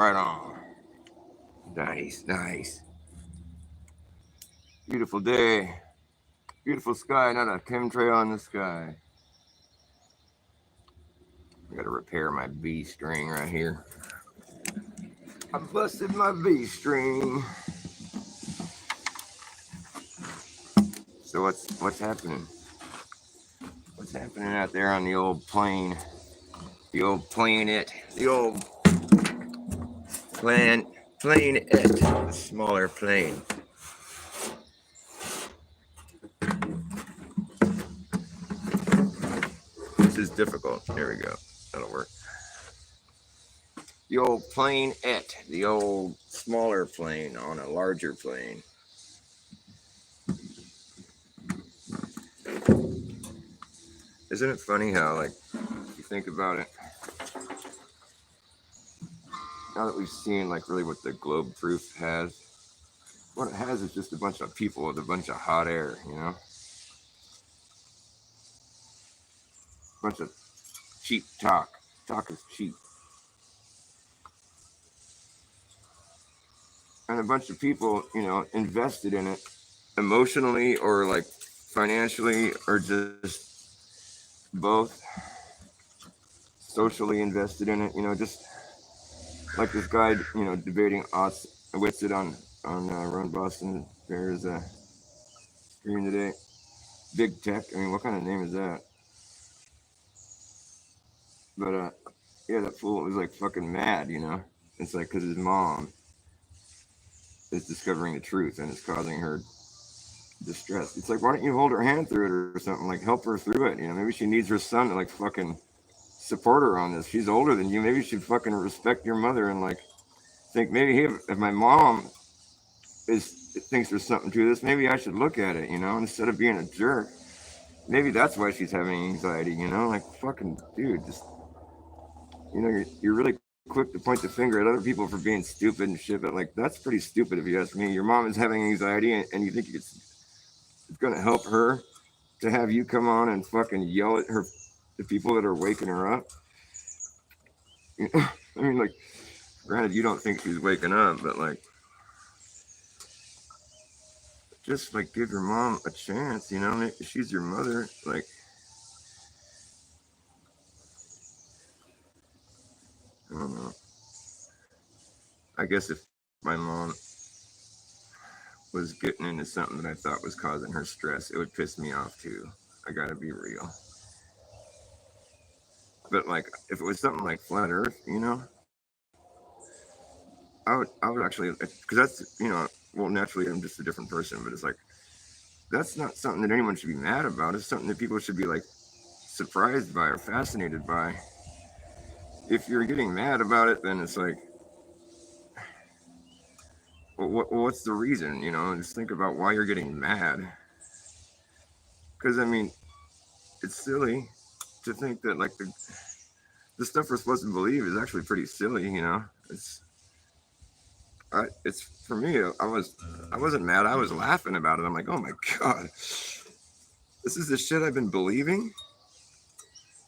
Right on. Nice, nice. Beautiful day. Beautiful sky, not a chemtrail in the sky. I gotta repair my B string right here. I busted my B string. So what's happening? What's happening out there on the old plane? The old plane it. The old plane it. The smaller plane. This is difficult. There we go. That'll work. The old plane it. The old smaller plane on a larger plane. Isn't it funny how, like, you think about it, now that we've seen, like, really what the globe proof has, what it has is just a bunch of people with a bunch of hot air, you know? A bunch of cheap talk. Talk is cheap. And a bunch of people, you know, invested in it emotionally or, like, financially or just both, socially invested in it, you know, just like this guy, you know, debating Whitsitt on Ron Boston Bears stream today. Big Tech. I mean, what kind of name is that? But yeah, that fool was like fucking mad, you know. It's like because his mom is discovering the truth and it's causing her distress. It's like, why don't you hold her hand through it or something? Like, help her through it. You know, maybe she needs her son to like fucking support her on this. She's older than you. Maybe you should fucking respect your mother and like think maybe, hey, if my mom is thinks there's something to this, maybe I should look at it. You know, instead of being a jerk. Maybe that's why she's having anxiety. You know, like fucking dude, just you know, you're really quick to point the finger at other people for being stupid and shit, but like that's pretty stupid if you ask me. Your mom is having anxiety, and you think it's gonna help her to have you come on and fucking yell at her, the people that are waking her up. I mean, like, granted, you don't think she's waking up, but like, just like give your mom a chance. You know, she's your mother. Like, I don't know. I guess if my mom was getting into something that I thought was causing her stress, it would piss me off too. I gotta be real. But like, if it was something like flat Earth, you know, I would actually, because that's, you know, well, naturally I'm just a different person, but it's like that's not something that anyone should be mad about. It's something that people should be like surprised by or fascinated by. If you're getting mad about it, then it's like, well, what's the reason? You know, and just think about why you're getting mad. Because I mean, it's silly to think that like the stuff we're supposed to believe is actually pretty silly. You know, it's for me. I wasn't mad. I was laughing about it. I'm like, oh my god, this is the shit I've been believing.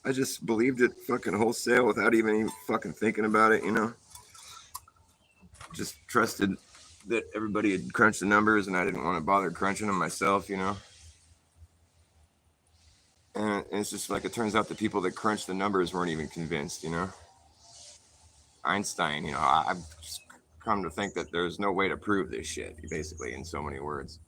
I just believed it fucking wholesale without even fucking thinking about it. You know, just trusted that everybody had crunched the numbers, and I didn't want to bother crunching them myself. You know. And it's just like it turns out the people that crunched the numbers weren't even convinced, you know. Einstein, you know, I've just come to think that there's no way to prove this shit, basically, in so many words.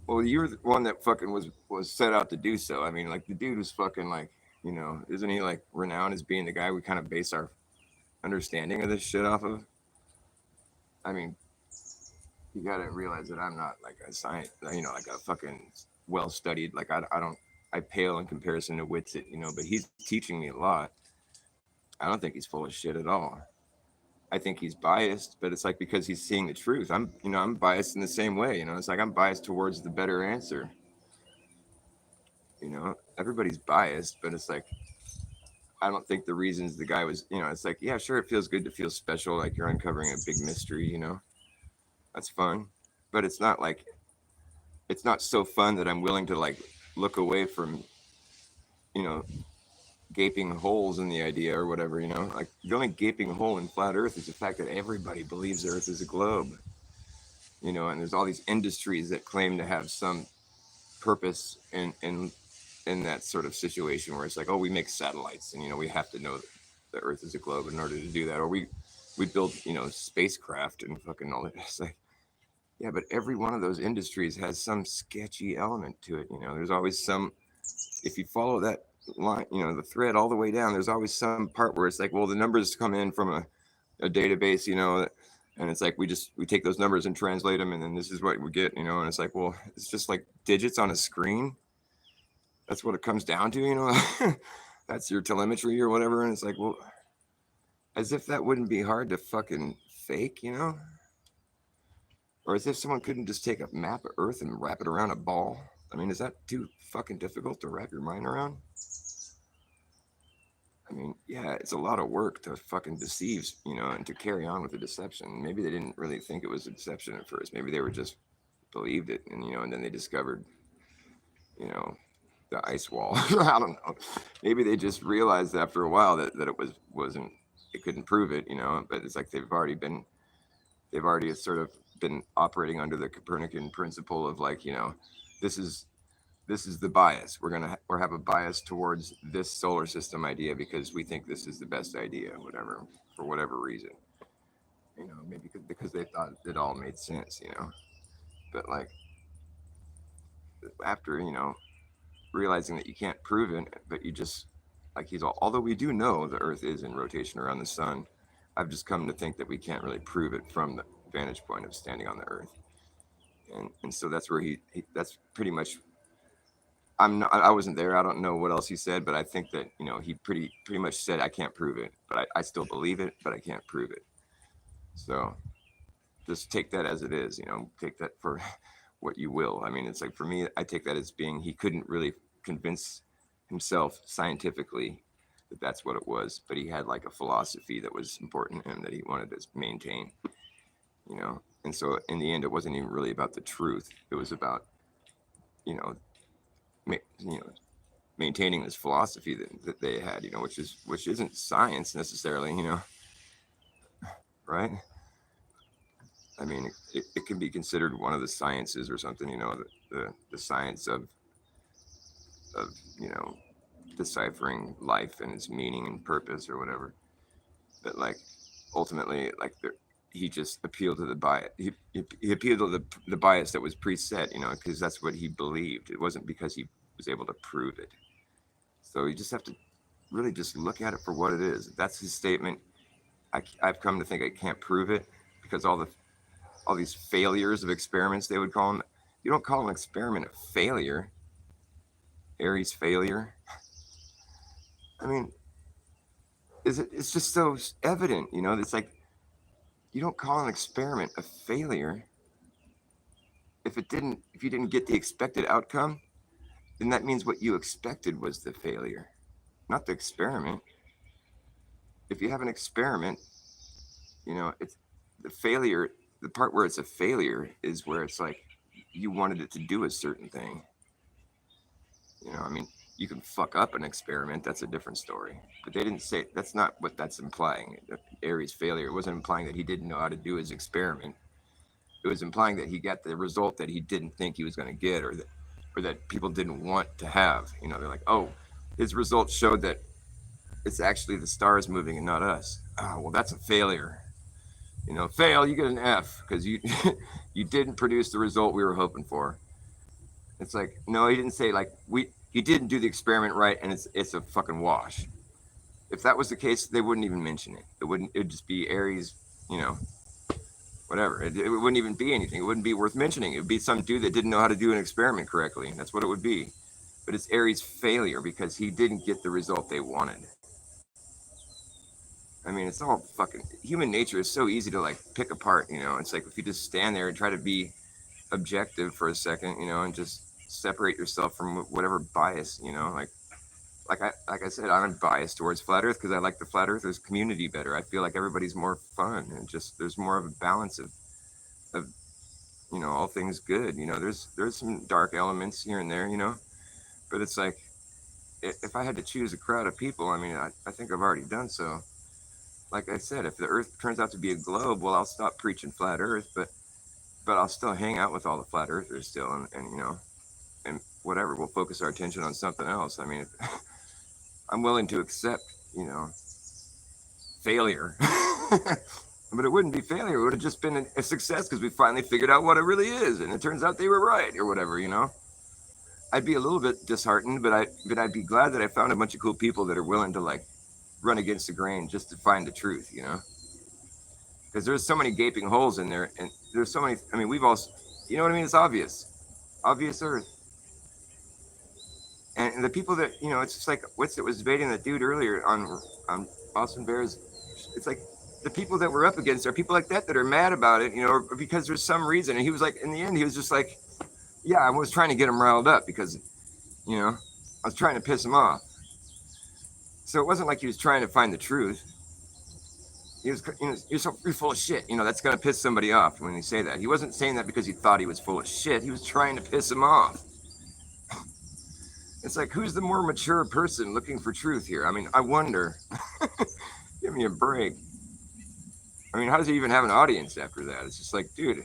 Well, you were the one that fucking was set out to do so. I mean, like the dude was fucking like, you know, isn't he like renowned as being the guy we kind of base our understanding of this shit off of? I mean, you gotta realize that I'm not like a science, you know, like a fucking well studied. Like I don't, I pale in comparison to Whitsitt, you know, but he's teaching me a lot. I don't think he's full of shit at all. I think he's biased, but it's like because he's seeing the truth. I'm, you know, I'm biased in the same way. You know, it's like I'm biased towards the better answer. You know, everybody's biased, but it's like I don't think the reasons the guy was, you know, it's like yeah, sure, it feels good to feel special, like you're uncovering a big mystery. You know, that's fun, but it's not like it's not so fun that I'm willing to like look away from, you know, gaping holes in the idea or whatever, you know. Like the only gaping hole in flat Earth is the fact that everybody believes Earth is a globe, you know, and there's all these industries that claim to have some purpose in that sort of situation where it's like, oh, we make satellites, and you know, we have to know that the Earth is a globe in order to do that, or we build, you know, spacecraft and fucking all that. It's like, yeah, but every one of those industries has some sketchy element to it. You know, there's always some, if you follow that line, you know, the thread all the way down, there's always some part where it's like, well, the numbers come in from a database, you know, and it's like we take those numbers and translate them, and then this is what we get, you know, and it's like, well, it's just like digits on a screen. That's what it comes down to, you know. That's your telemetry or whatever, and it's like, well, as if that wouldn't be hard to fucking fake, you know, or as if someone couldn't just take a map of Earth and wrap it around a ball. I mean, is that too fucking difficult to wrap your mind around? I mean, yeah, it's a lot of work to fucking deceive, you know, and to carry on with the deception. Maybe they didn't really think it was a deception at first. Maybe they were just believed it, and you know, and then they discovered, you know, the ice wall. I don't know. Maybe they just realized after a while that it wasn't, it couldn't prove it, you know. But it's like they've already sort of been operating under the Copernican principle of like, you know, this is the bias. We're have a bias towards this solar system idea because we think this is the best idea, whatever, for whatever reason. You know, maybe because they thought it all made sense, you know. But like after, you know, realizing that you can't prove it, but you just like although we do know the Earth is in rotation around the sun, I've just come to think that we can't really prove it from the vantage point of standing on the Earth. And so that's where he that's pretty much, I wasn't there. I don't know what else he said, but I think that, you know, he pretty much said, I can't prove it, but I still believe it, but I can't prove it. So just take that as it is, you know, take that for what you will. I mean, it's like, for me, I take that as being, he couldn't really convince himself scientifically that that's what it was, but he had like a philosophy that was important to him that he wanted to maintain, you know. And so in the end, it wasn't even really about the truth. It was about, you know, maintaining this philosophy that they had, you know, which isn't science necessarily, you know, right? I mean, it can be considered one of the sciences or something, you know, the science of, you know, deciphering life and its meaning and purpose or whatever. But like ultimately, like he just appealed to the bias. He appealed to the bias that was preset, you know, because that's what he believed. It wasn't because he was able to prove it. So you just have to really just look at it for what it is. That's his statement. I've come to think I can't prove it because all these failures of experiments, they would call them. You don't call an experiment a failure. Airy's failure. I mean, it's just so evident, you know. It's like you don't call an experiment a failure if you didn't get the expected outcome. Then that means what you expected was the failure, not the experiment. If you have an experiment, you know, it's the failure. The part where it's a failure is where it's like you wanted it to do a certain thing. You know, I mean, you can fuck up an experiment. That's a different story. But they didn't say, that's not what that's implying. Airy's failure wasn't implying that he didn't know how to do his experiment. It was implying that he got the result that he didn't think he was going to get, or that people didn't want to have. You know, they're like, oh, his results showed that it's actually the stars moving and not us. Oh, well, that's a failure. You know, fail, you get an F because you you didn't produce the result we were hoping for. It's like, no, he didn't say like he didn't do the experiment right and it's a fucking wash. If that was the case, they wouldn't even mention it. It'd just be Airy's, you know, whatever. It wouldn't even be anything. It wouldn't be worth mentioning. It would be some dude that didn't know how to do an experiment correctly. That's what it would be. But it's Airy's failure because he didn't get the result they wanted. I mean, it's all fucking, human nature is so easy to like pick apart, you know. It's like if you just stand there and try to be objective for a second, you know, and just separate yourself from whatever bias, you know, like I said, I'm biased towards flat Earth because I like the flat Earthers community better. I feel like everybody's more fun and just there's more of a balance of you know, all things good. You know, there's some dark elements here and there, you know, but it's like if I had to choose a crowd of people, I mean, I think I've already done so. Like I said, if the Earth turns out to be a globe, well, I'll stop preaching flat Earth, but I'll still hang out with all the flat Earthers still, and you know, and whatever. We'll focus our attention on something else. I mean, I'm willing to accept, you know, failure. But it wouldn't be failure. It would have just been a success because we finally figured out what it really is, and it turns out they were right or whatever. You know, I'd be a little bit disheartened, but I'd be glad that I found a bunch of cool people that are willing to like run against the grain just to find the truth. You know, because there's so many gaping holes in there, and there's so many. I mean, we've all, you know what I mean? It's obvious Earth, and the people that you know, it's just like what's it was debating the dude earlier on Austin Bears. It's like the people that we're up against are people like that are mad about it, you know, or because there's some reason. And he was like, in the end, he was just like, yeah, I was trying to get him riled up because, you know, I was trying to piss him off. So it wasn't like he was trying to find the truth. He was, you know, you're full of shit. You know, that's gonna piss somebody off when you say that. He wasn't saying that because he thought he was full of shit. He was trying to piss him off. It's like, who's the more mature person looking for truth here? I mean, I wonder. Give me a break. I mean, how does he even have an audience after that? It's just like, dude.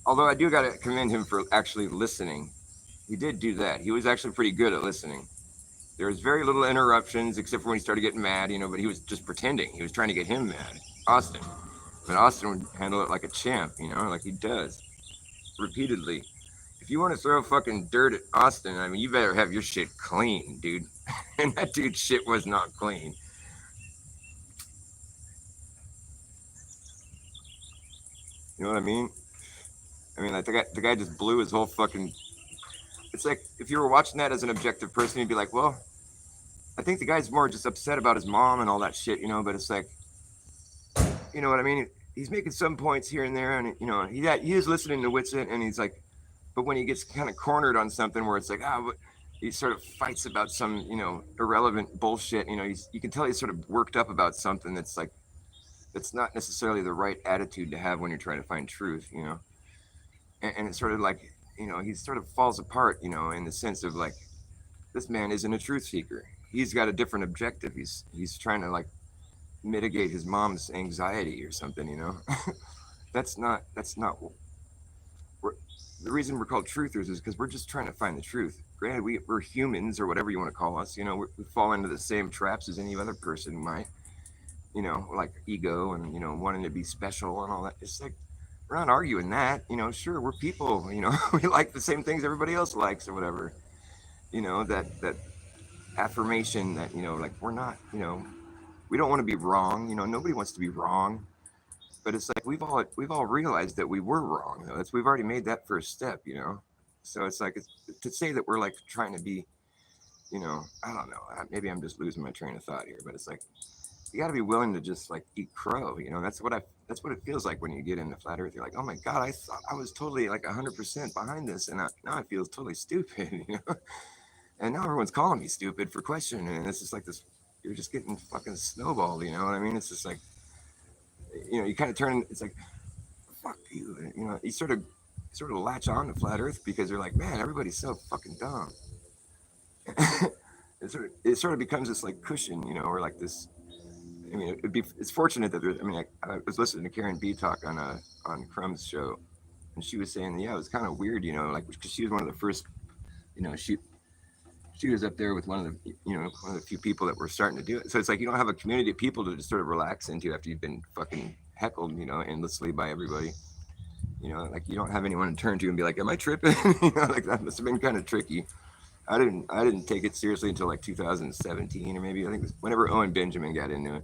Although I do got to commend him for actually listening. He did do that. He was actually pretty good at listening. There was very little interruptions except for when he started getting mad, you know, but he was just pretending. He was trying to get him mad. Austin. But Austin would handle it like a champ, you know, like he does. Repeatedly. If you want to throw fucking dirt at Austin, I mean, you better have your shit clean, dude. And that dude's shit was not clean. You know what I mean? I mean, like the guy just blew his whole fucking. It's like if you were watching that as an objective person, you'd be like, well, I think the guy's more just upset about his mom and all that shit, you know. But it's like, you know what I mean? He's making some points here and there, and you know, he is listening to Witsit, and he's like, but when he gets kind of cornered on something where it's like, he sort of fights about some, you know, irrelevant bullshit. You know, you can tell he's sort of worked up about something that's not necessarily the right attitude to have when you're trying to find truth, you know. And it's sort of like, you know, he sort of falls apart, you know, in the sense of like, this man isn't a truth seeker. He's got a different objective. He's trying to like mitigate his mom's anxiety or something, you know. That's not we're, the reason we're called truthers is because we're just trying to find the truth. Granted, we're humans or whatever you want to call us, you know. We fall into the same traps as any other person might, you know, like ego and you know wanting to be special and all that. It's like we're not arguing that, you know. Sure, we're people, you know. We like the same things everybody else likes or whatever, you know. That affirmation that you know, like we're not, you know, we don't want to be wrong, you know. Nobody wants to be wrong, but it's like we've all realized that we were wrong. Though. That's we've already made that first step, you know. So it's like to say that we're like trying to be, you know, I don't know. Maybe I'm just losing my train of thought here, but it's like you got to be willing to just like eat crow. You know, that's what it feels like when you get into flat Earth. You're like, oh my god, I thought I was totally like 100% behind this, and now I feel totally stupid. You know, and now everyone's calling me stupid for questioning, and it's just like this. You're just getting fucking snowballed. You know what I mean? It's just like, you know, you kind of turn. It's like, fuck you. You know, you sort of latch on to flat Earth because you're like, man, everybody's so fucking dumb. It sort of becomes this like cushion, you know, or like this. I mean, it's fortunate that I mean, I was listening to Karen B talk on Crumb's show, and she was saying, yeah, it was kind of weird, you know, like because she was one of the first, you know, she was up there with one of the, you know, one of the few people that were starting to do it. So it's like you don't have a community of people to just sort of relax into after you've been fucking heckled, you know, endlessly by everybody. You know, like you don't have anyone to turn to and be like, am I tripping? You know, like that must have been kind of tricky. I didn't take it seriously until like 2017 or maybe I think it was whenever Owen Benjamin got into it.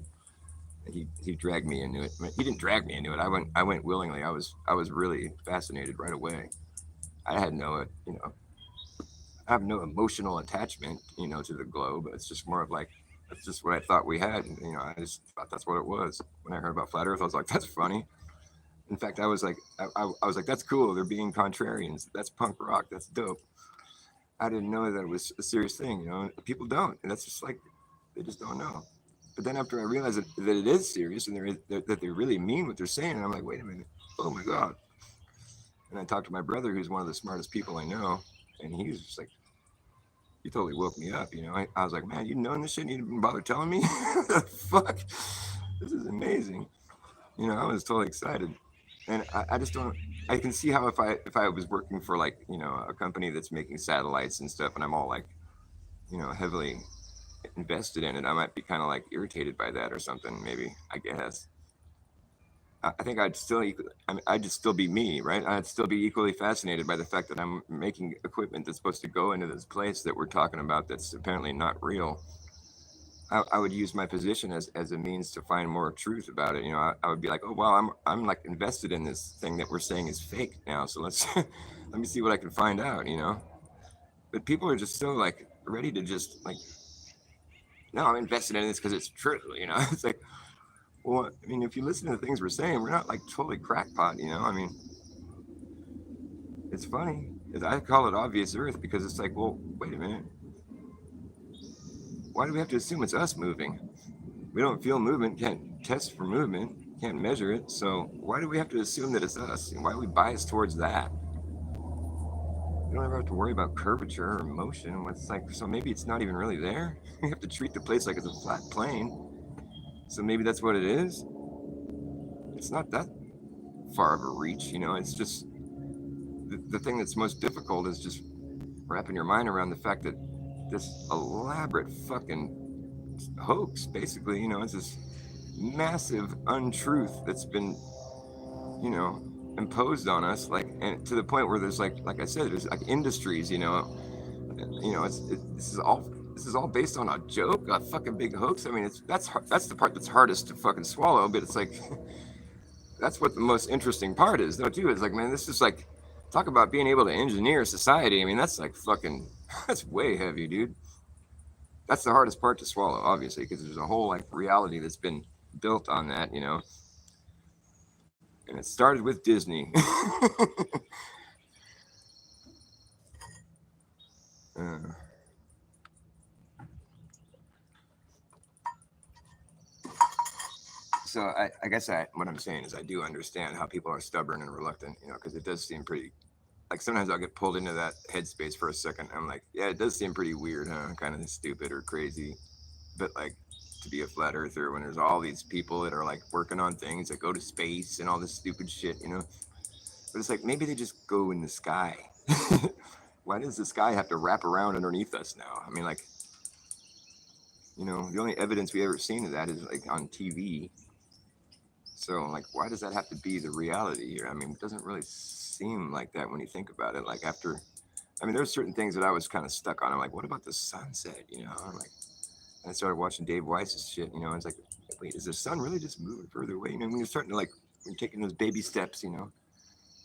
He dragged me into it. He didn't drag me into it. I went willingly. I was really fascinated right away. I had no you know I have no emotional attachment you know to the globe. It's just more of like that's just what I thought we had. And, you know, I just thought that's what it was. When I heard about flat Earth, I was like, that's funny. In fact, I was like, I was like, that's cool. They're being contrarians. That's punk rock. That's dope. I didn't know that it was a serious thing. You know, people don't, and that's just like they just don't know. But then after I realized that it is serious and that they really mean what they're saying, and I'm like, wait a minute, oh my god. And I talked to my brother, who's one of the smartest people I know, and he was just like, you totally woke me up. You know, I was like, man, you knowing this shit, you didn't bother telling me. The fuck, this is amazing. You know, I was totally excited, and I just don't. I can see how if I was working for like a company that's making satellites and stuff, and I'm all like heavily invested in it, I might be kind of like irritated by that or something. Maybe I guess. I think I'd just still be me, right? I'd still be equally fascinated by the fact that I'm making equipment that's supposed to go into this place that we're talking about that's apparently not real. I would use my position as a means to find more truth about it. I would be like, oh well, I'm like invested in this thing that we're saying is fake now. So let's let me see what I can find out. But people are just so like ready to just like, no, I'm invested in this because it's true. It's like, well, I mean, if you listen to the things we're saying, we're not like totally crackpot. I mean, it's funny. I call it obvious Earth because it's like, well, wait a minute. Why do we have to assume it's us moving? We don't feel movement, can't test for movement, can't measure it. So why do we have to assume that it's us? And why are we biased towards that? We don't ever have to worry about curvature or motion. It's like, so maybe it's not even really there. We have to treat the place like it's a flat plane. So maybe that's what it is. It's not that far of a reach. It's just the thing that's most difficult is just wrapping your mind around the fact that this elaborate fucking hoax, basically, it's this massive untruth that's been, imposed on us, like, and to the point where there's like I said, there's like industries, this is all based on a joke, a fucking big hoax. I mean, that's the part that's hardest to fucking swallow, but it's like that's what the most interesting part is, though, too. It's like, man, this is like, talk about being able to engineer society. I mean, that's like fucking, that's way heavy, dude. That's the hardest part to swallow, obviously, because there's a whole like reality that's been built on that, and it started with Disney. uh, so I guess what I'm saying is I do understand how people are stubborn and reluctant, because it does seem pretty, like sometimes I'll get pulled into that headspace for a second. I'm like, yeah, it does seem pretty weird, huh? Kind of stupid or crazy. But like, to be a flat earther when there's all these people that are like working on things that go to space and all this stupid shit. But it's like, maybe they just go in the sky. Why does the sky have to wrap around underneath us now? I mean, like, the only evidence we ever seen of that is like on TV. So like, why does that have to be the reality here? I mean, it doesn't really seem like that when you think about it. Like after, I mean, there's certain things that I was kind of stuck on. I'm like, what about the sunset? I'm like, and I started watching Dave Weiss's shit. It's like, wait, is the sun really just moving further away? When you're starting to like, when you're taking those baby steps.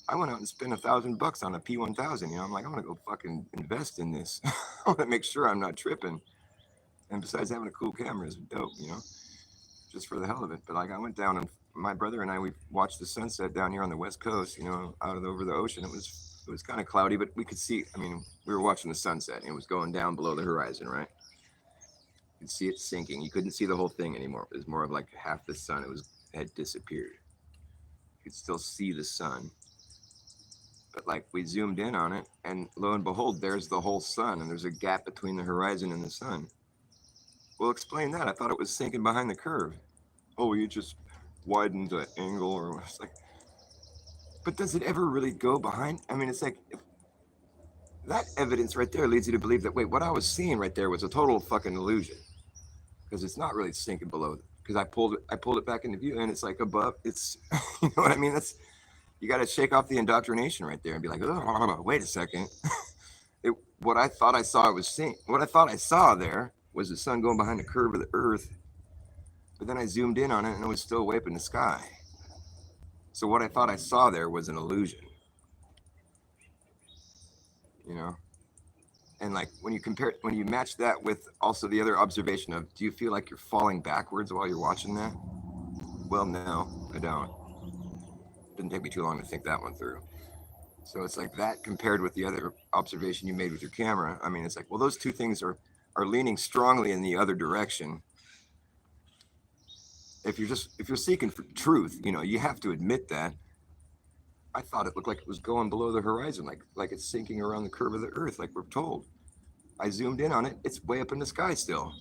I went out and spent $1,000 on a P1000. I'm like, I want to go fucking invest in this. I want to make sure I'm not tripping. And besides having a cool camera is dope. Just for the hell of it. But like, I went down and my brother and we watched the sunset down here on the West Coast. Over the ocean. It was kind of cloudy, but we could see. I mean, we were watching the sunset. And it was going down below the horizon, right? You could see it sinking. You couldn't see the whole thing anymore. It was more of like half the sun. Had disappeared. You could still see the sun. But like we zoomed in on it, and lo and behold, there's the whole sun, and there's a gap between the horizon and the sun. Well, explain that. I thought it was sinking behind the curve. Oh, you just widened the angle, or it's like. But does it ever really go behind? I mean, it's like that evidence right there leads you to believe that wait, what I was seeing right there was a total fucking illusion, because it's not really sinking below. Because I pulled it back into view, and it's like above. It's you know what I mean. You got to shake off the indoctrination right there and be like, oh, wait a second. What I thought I saw there was the sun going behind the curve of the earth, but then I zoomed in on it and it was still way up in the sky. So what I thought I saw there was an illusion, and like when you match that with also the other observation of, do you feel like you're falling backwards while you're watching that? Well, no, I don't. It didn't take me too long to think that one through. So it's like that compared with the other observation you made with your camera. I mean, it's like, well, those two things are leaning strongly in the other direction. If you're seeking for truth, you have to admit that. I thought it looked like it was going below the horizon, like it's sinking around the curve of the earth, like we're told. I zoomed in on it. It's way up in the sky still.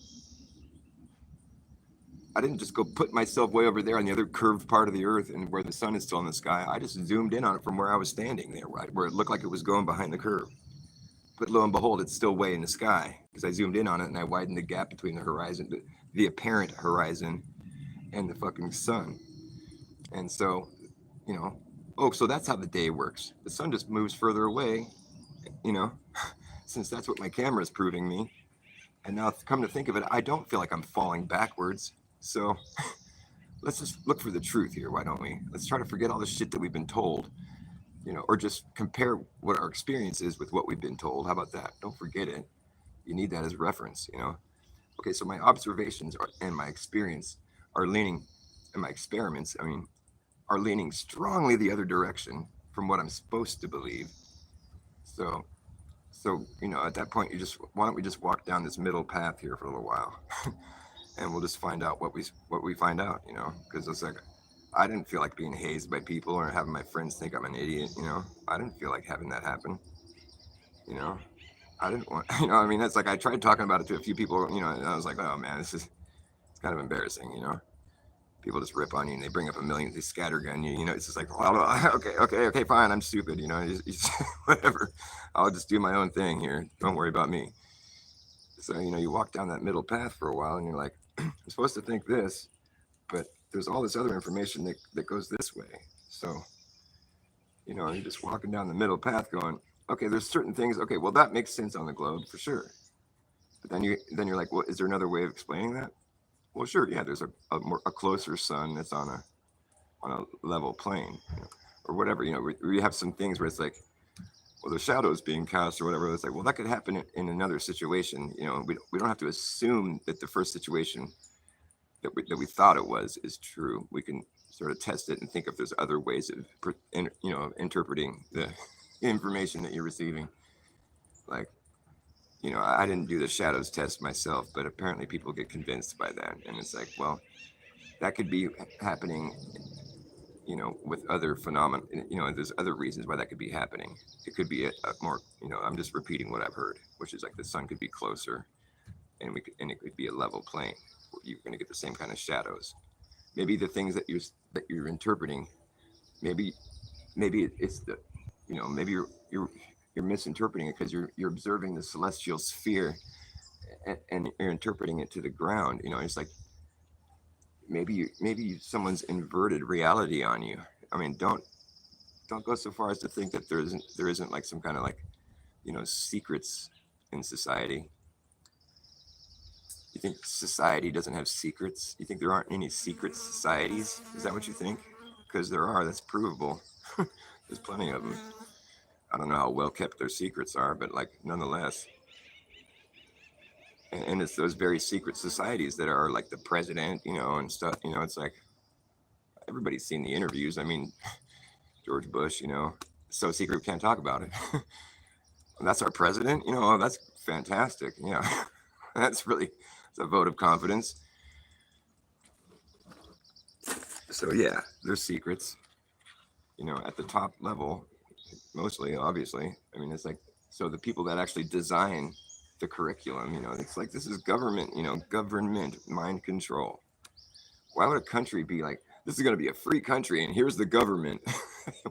I didn't just go put myself way over there on the other curved part of the earth and where the sun is still in the sky. I just zoomed in on it from where I was standing there, right, where it looked like it was going behind the curve. But lo and behold, it's still way in the sky because I zoomed in on it and I widened the gap between the horizon, the apparent horizon, and the fucking sun. And so, you know, oh, so that's how the day works. The sun just moves further away, you know, since that's what my camera is proving me. And now, come to think of it, I don't feel like I'm falling backwards. So let's just look for the truth here. Why don't we? Let's try to forget all the shit that we've been told, you know, or just compare what our experience is with what we've been told. How about that? Don't forget it. You need that as reference, you know. Okay, so my observations and my experience are leaning, and my experiments, I mean, are leaning strongly the other direction from what I'm supposed to believe. So, you know, at that point, why don't we just walk down this middle path here for a little while, and we'll just find out what we find out, you know, because it's like I didn't feel like being hazed by people or having my friends think I'm an idiot, you know. I didn't feel like having that happen, you know. I didn't want, you know, I mean, it's like I tried talking about it to a few people, you know, and I was like, oh man, it's kind of embarrassing, you know. People just rip on you and they bring up a million, they scattergun you, you know. It's just like, well, okay, fine, I'm stupid, you know, whatever. I'll just do my own thing here. Don't worry about me. So, you know, you walk down that middle path for a while and you're like, I'm supposed to think this, but there's all this other information that goes this way. So, you know, you're just walking down the middle path going, okay, there's certain things, okay, well, that makes sense on the globe for sure. But then you're like, well, is there another way of explaining that? Well, sure, yeah, there's a closer sun that's on a level plane, you know, or whatever. You know, we have some things where it's like, well, the shadows being cast or whatever. It's like, well, that could happen in another situation. You know, we don't have to assume that the first situation that we thought it was is true. We can sort of test it and think if there's other ways of you know, interpreting the information that you're receiving. Like, you know, I didn't do the shadows test myself, but apparently people get convinced by that, and it's like, well, that could be happening, you know, with other phenomena. You know, there's other reasons why that could be happening. It could be a more, you know, I'm just repeating what I've heard, which is like the sun could be closer, and it could be a level plane. You're going to get the same kind of shadows. Maybe the things that you're interpreting, maybe it's the, you know, maybe you're misinterpreting it because you're observing the celestial sphere, and you're interpreting it to the ground. You know, it's like maybe someone's inverted reality on you. I mean, don't go so far as to think that there isn't like some kind of like, you know, secrets in society. You think society doesn't have secrets? You think there aren't any secret societies? Is that what you think? Because there are. That's provable. There's plenty of them. I don't know how well kept their secrets are, but like nonetheless. And it's those very secret societies that are like the president, you know, and stuff. You know, it's like everybody's seen the interviews. I mean, George Bush, you know, so secret we can't talk about it. That's our president, you know. Oh, that's fantastic. Yeah, that's really, it's a vote of confidence. So yeah, there's secrets, you know, at the top level, mostly, obviously. I mean, it's like, so the people that actually design the curriculum, you know, it's like, this is government, you know, government mind control. Why would a country be like, this is going to be a free country and here's the government?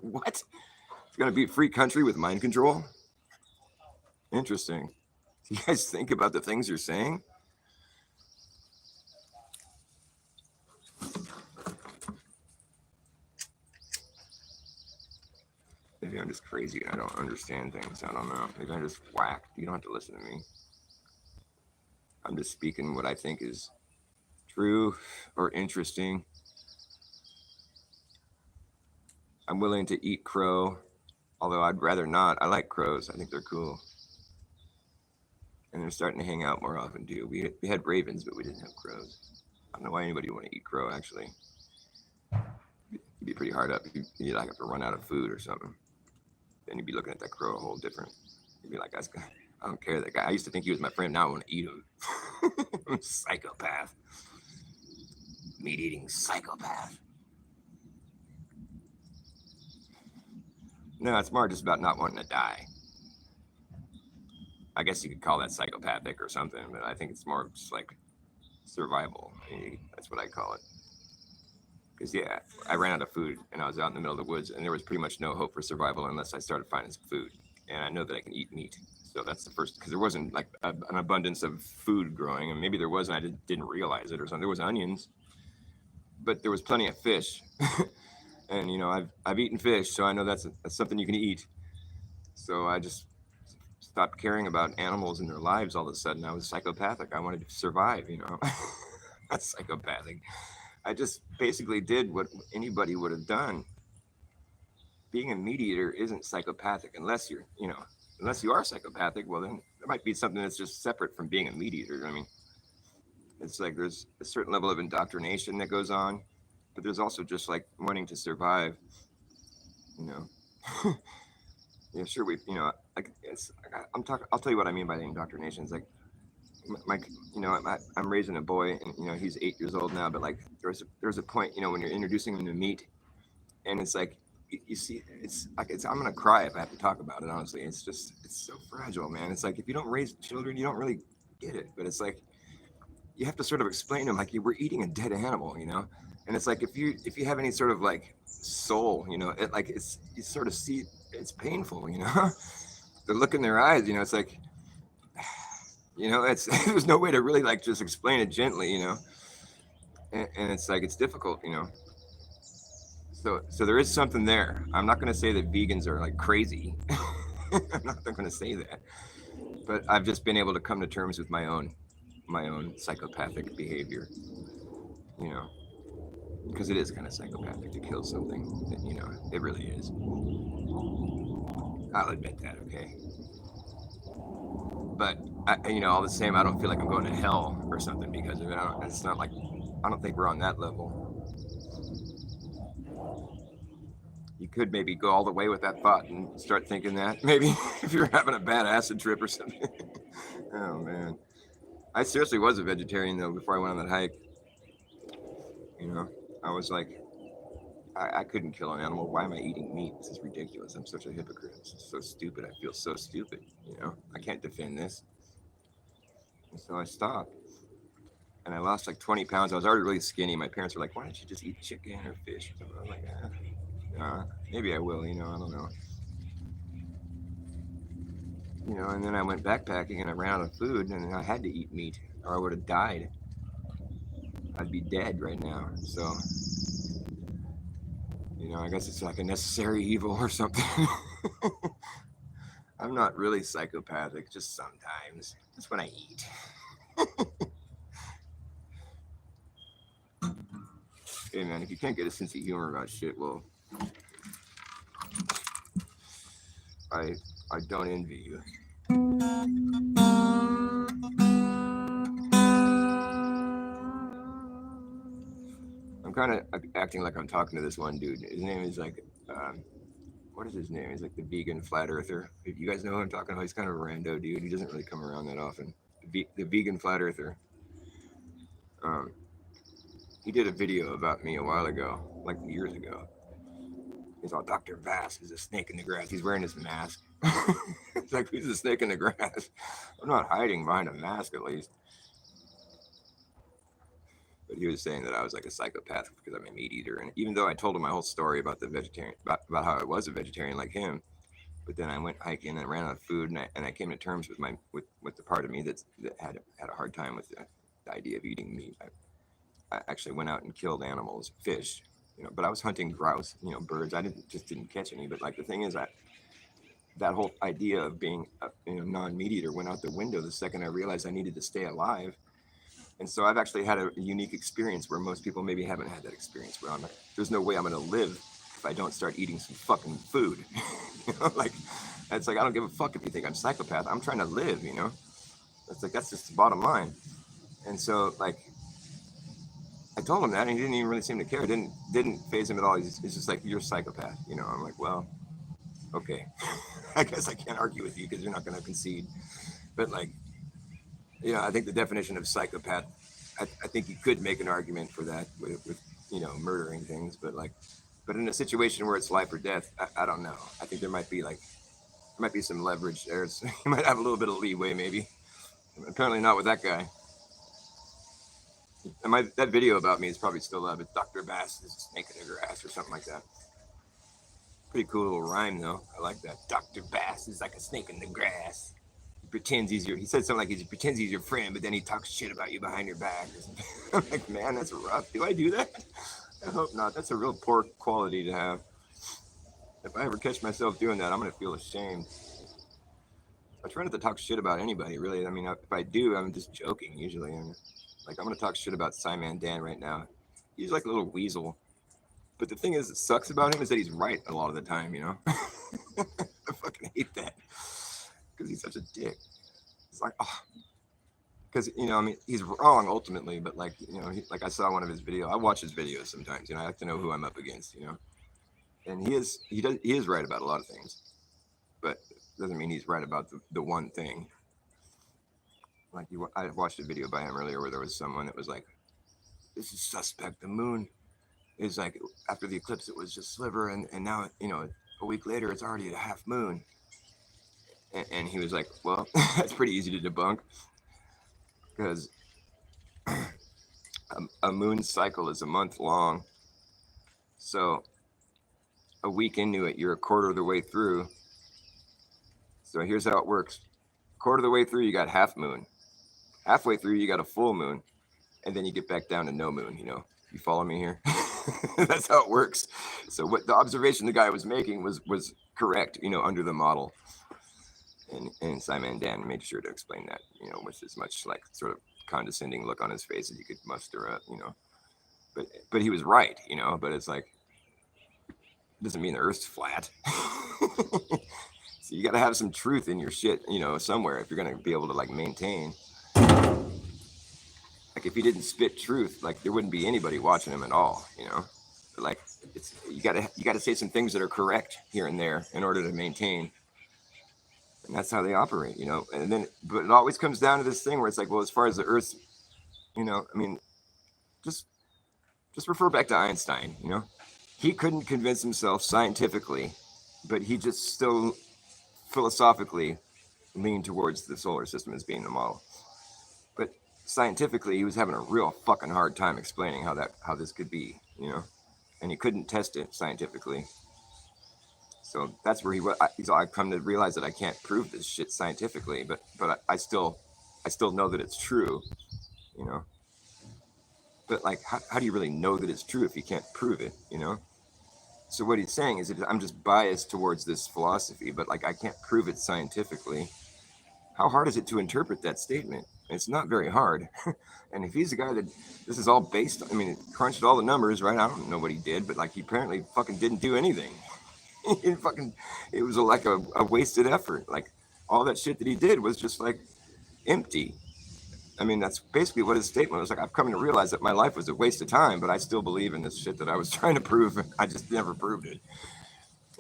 What? It's going to be a free country with mind control? Interesting. Do you guys think about the things you're saying? Maybe I'm just crazy and I don't understand things. I don't know. Maybe I'm just whacked. You don't have to listen to me. I'm just speaking what I think is true or interesting. I'm willing to eat crow, although I'd rather not. I like crows. I think they're cool. And they're starting to hang out more often too. We had ravens, but we didn't have crows. I don't know why anybody would want to eat crow, actually. You'd be pretty hard up. You'd like have to run out of food or something. Then you'd be looking at that crow a whole different. You'd be like, I don't care, that guy. I used to think he was my friend. Now I want to eat him. Psychopath. Meat eating psychopath. No, it's more just about not wanting to die. I guess you could call that psychopathic or something, but I think it's more just like survival. That's what I call it. Because yeah, I ran out of food and I was out in the middle of the woods, and there was pretty much no hope for survival unless I started finding some food. And I know that I can eat meat, so that's the first. Because there wasn't like an abundance of food growing, and maybe there was, and I didn't realize it or something. There was onions, but there was plenty of fish. And I've eaten fish, so I know that's something you can eat. So I just stopped caring about animals and their lives all of a sudden. I was psychopathic. I wanted to survive. That's psychopathic. I just basically did what anybody would have done. Being a meat eater isn't psychopathic unless unless you are psychopathic. Well, then there might be something that's just separate from being a meat eater. I mean, it's like there's a certain level of indoctrination that goes on, but there's also just like wanting to survive. You know, yeah, sure. Like I'm talking. I'll tell you what I mean by the indoctrination. It's like my I'm raising a boy, and he's 8 years old now, but like there's a point, when you're introducing him to meat, and it's like you see, it's like I'm gonna cry if I have to talk about it. Honestly, it's so fragile, man. It's like if you don't raise children, you don't really get it. But it's like you have to sort of explain to them like we're eating a dead animal, and it's like if you have any sort of like soul, it like it's you sort of see it's painful, the look in their eyes, it's like it's there's no way to really like just explain it gently, and it's like it's difficult, so there is something there. I'm not going to say that vegans are like crazy. I'm not going to say that, but I've just been able to come to terms with my own psychopathic behavior, because it is kind of psychopathic to kill something. It really is. I'll admit that, okay? But all the same, I don't feel like I'm going to hell or something because of it. It's not like I don't think we're on that level. You could maybe go all the way with that thought and start thinking that maybe if you're having a bad acid trip or something. Oh man, I seriously was a vegetarian though before I went on that hike. I was like, I couldn't kill an animal. Why am I eating meat? This is ridiculous. I'm such a hypocrite. This is so stupid. I feel so stupid. I can't defend this. And so I stopped. And I lost like 20 pounds. I was already really skinny. My parents were like, why don't you just eat chicken or fish? I was like, maybe I will, I don't know. And then I went backpacking and I ran out of food and I had to eat meat or I would have died. I'd be dead right now. So, I guess it's like a necessary evil or something. I'm not really psychopathic, just sometimes. That's when I eat. Hey man, if you can't get a sense of humor about shit, well, I don't envy you. I'm kind of acting like I'm talking to this one dude. His name is like, what is his name? He's like the vegan flat earther. You guys know who I'm talking about? He's kind of a rando dude. He doesn't really come around that often. The vegan flat earther. He did a video about me a while ago, like years ago. He's all, Dr. Vass is a snake in the grass. He's wearing his mask. It's like, who's a snake in the grass? I'm not hiding behind a mask, at least. But he was saying that I was like a psychopath because I'm a meat eater. And even though I told him my whole story about the vegetarian, about how I was a vegetarian like him, but then I went hiking and ran out of food, and I came to terms with with the part of me that had a hard time with the idea of eating meat. I actually went out and killed animals, fish, but I was hunting grouse, birds. I didn't catch any. But like the thing is that whole idea of being a non-meat eater went out the window the second I realized I needed to stay alive. And so I've actually had a unique experience where most people maybe haven't had that experience, where I'm like, there's no way I'm going to live if I don't start eating some fucking food. Like, it's like, I don't give a fuck if you think I'm a psychopath. I'm trying to live, It's like, that's just the bottom line. And so, like, I told him that, and he didn't even really seem to care. It didn't faze him at all. He's just like, you're a psychopath. I'm like, well, okay. I guess I can't argue with you because you're not going to concede. But, like, I think the definition of psychopath, I think you could make an argument for that with murdering things. But in a situation where it's life or death, I don't know. I think there might be, like, might be some leverage there. So you might have a little bit of leeway, maybe. Apparently not with that guy. And that video about me is probably still up. It's Dr. Bass is a snake in the grass or something like that. Pretty cool little rhyme though. I like that. Dr. Bass is like a snake in the grass. He said something like he pretends he's your friend, but then he talks shit about you behind your back. I'm like, man, that's rough. Do I do that? I hope not. That's a real poor quality to have. If I ever catch myself doing that, I'm going to feel ashamed. I try not to talk shit about anybody, really. I mean, if I do, I'm just joking usually. And like, I'm going to talk shit about Simon Dan right now. He's like a little weasel. But the thing is, that sucks about him is that he's right a lot of the time, you know? I fucking hate that. Because he's such a dick. It's like, oh. Because, you know, I mean, he's wrong ultimately, but like, you know, like I saw one of his videos. I watch his videos sometimes, you know, I have to know who I'm up against, you know? And he is right about a lot of things, but doesn't mean he's right about the one thing. Like I watched a video by him earlier where there was someone that was like, this is suspect. The moon is like, after the eclipse, it was just sliver. And now, you know, a week later, it's already a half moon. And he was like, well, that's pretty easy to debunk because a moon cycle is a month long. So a week into it, you're a quarter of the way through. So here's how it works. Quarter of the way through, you got half moon. Halfway through, you got a full moon. And then you get back down to no moon, you know. You follow me here? That's how it works. So what the observation the guy was making was correct, you know, under the model. And Simon Dan made sure to explain that, you know, with as much like sort of condescending look on his face as you could muster up, you know. But he was right, you know, but it's like, doesn't mean the earth's flat. So you got to have some truth in your shit, you know, somewhere if you're going to be able to like maintain. Like if he didn't spit truth, like there wouldn't be anybody watching him at all, you know. But like you gotta say some things that are correct here and there in order to maintain. And that's how they operate, you know. And then, but it always comes down to this thing where it's like, well, as far as the Earth's, you know, I mean, just refer back to Einstein, you know. He couldn't convince himself scientifically, but he just still philosophically leaned towards the solar system as being the model. But scientifically, he was having a real fucking hard time explaining how this could be, you know, and he couldn't test it scientifically. So that's where I've come to realize that I can't prove this shit scientifically, but I still know that it's true, you know. But like, how do you really know that it's true if you can't prove it, you know? So what he's saying is that I'm just biased towards this philosophy, but like I can't prove it scientifically. How hard is it to interpret that statement? It's not very hard. And if he's the guy that this is all based on, I mean, crunched all the numbers, right? I don't know what he did, but like he apparently fucking didn't do anything. It was like a wasted effort. Like all that shit that he did was just like empty. I mean, that's basically what his statement was. Like, I've come to realize that my life was a waste of time, but I still believe in this shit that I was trying to prove. I just never proved it.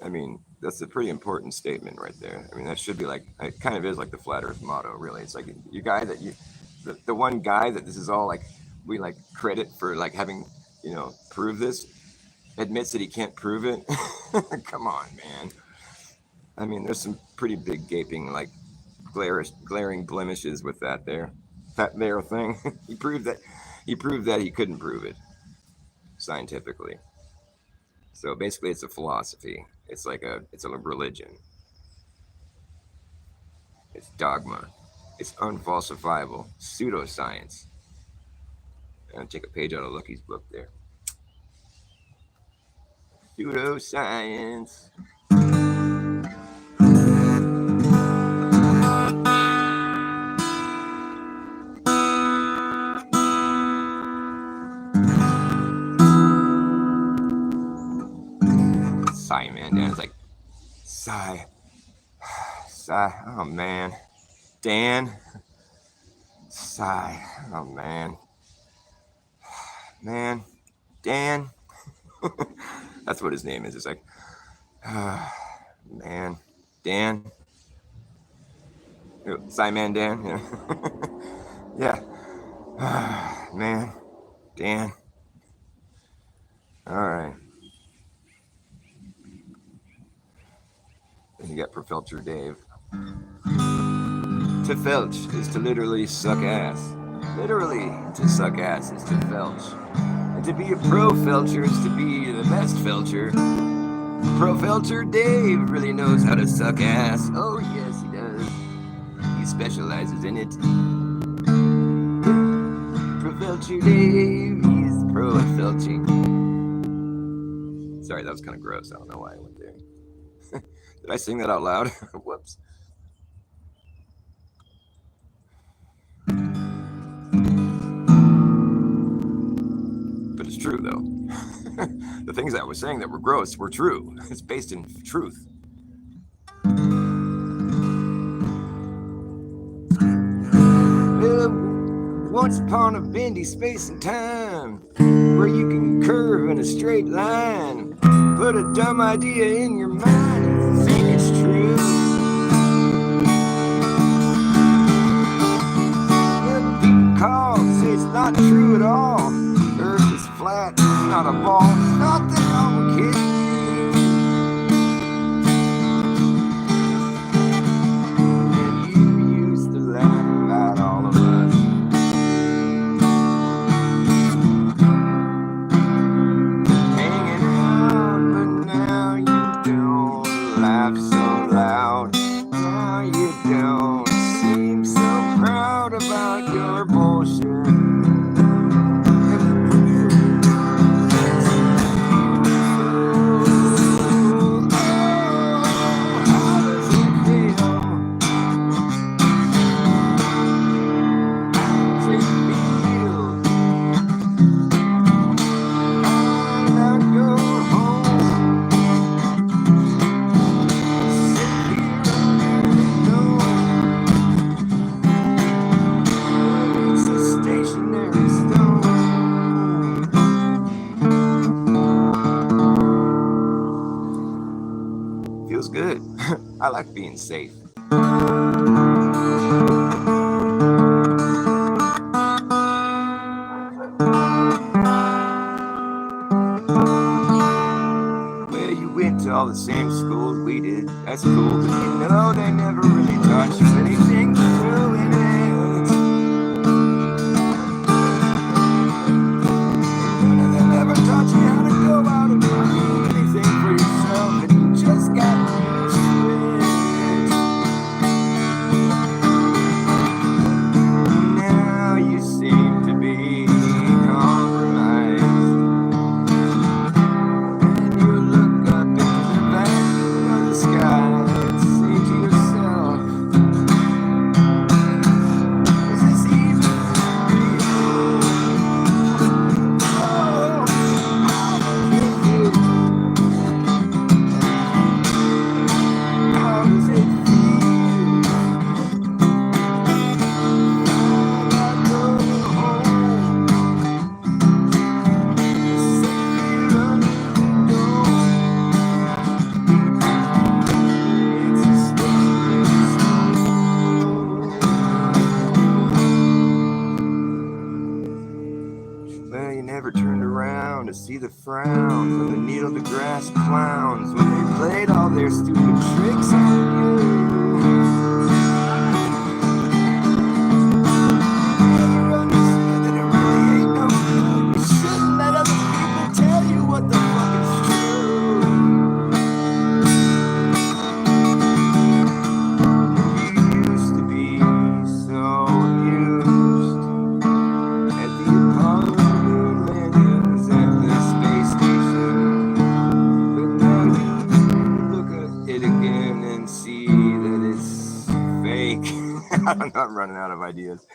I mean, that's a pretty important statement right there. I mean, that should be like, it kind of is like the flat earth motto, really. It's like the one guy that this is all like, we like credit for like having, you know, proved this, admits that he can't prove it. Come on, man. I mean, there's some pretty big gaping, like glaring blemishes with that there thing. He proved that he couldn't prove it scientifically. So basically, it's a philosophy. It's a religion. It's dogma. It's unfalsifiable pseudoscience. And take a page out of Lucky's book there. Pseudoscience. Man, Dan. It's like, sigh. Oh, man. Dan. Sigh. Oh, man. Man. Dan. That's what his name is. It's like, man. Dan. Simon Dan. Yeah. Man. Dan. All right. And you got Profelcher Dave. To felch is to literally suck ass. Literally, to suck ass is to felch. And to be a pro felcher is to be the best felcher. Profelcher Dave really knows how to suck ass. Oh, yes, he does. He specializes in it. Profelcher Dave, he's pro at felching. Sorry, that was kind of gross. I don't know why I went there. Did I sing that out loud? Whoops. But it's true, though. The things I was saying that were gross were true. It's based in truth. Once upon a bendy space and time where you can curve in a straight line, put a dumb idea in your mind and think it's true. When people call, say it's not true at all. Earth is flat, it's not a ball. Not that I'm kidding. And you used to laugh about all of us. Hanging out, but now you don't laugh so loud. Now you don't seem so proud about your bullshit. Feels good. I like being safe. Well, you went to all the same schools we did. That's cool, but you know they never really taught you anything true in it. None of them ever taught you how to go out and do anything for yourself, and you just got used to it. Now you seem to be compromised, and you look up into the vacuum of the sky and say to yourself, is this even real? Oh, how does it feel? How does it feel? I go home, sit here under the dome. It's a slippery slope. Well, you never turned around to see the frowns of the needle to grass clowns when they played all their stupid tricks on you. Never understood that it really ain't no good. You shouldn't let other people tell you what the fuck is true. You used to be so amused at the Apollo moon landings and the space station. But now you look at it again and see that it's fake. I'm not running out of ideas.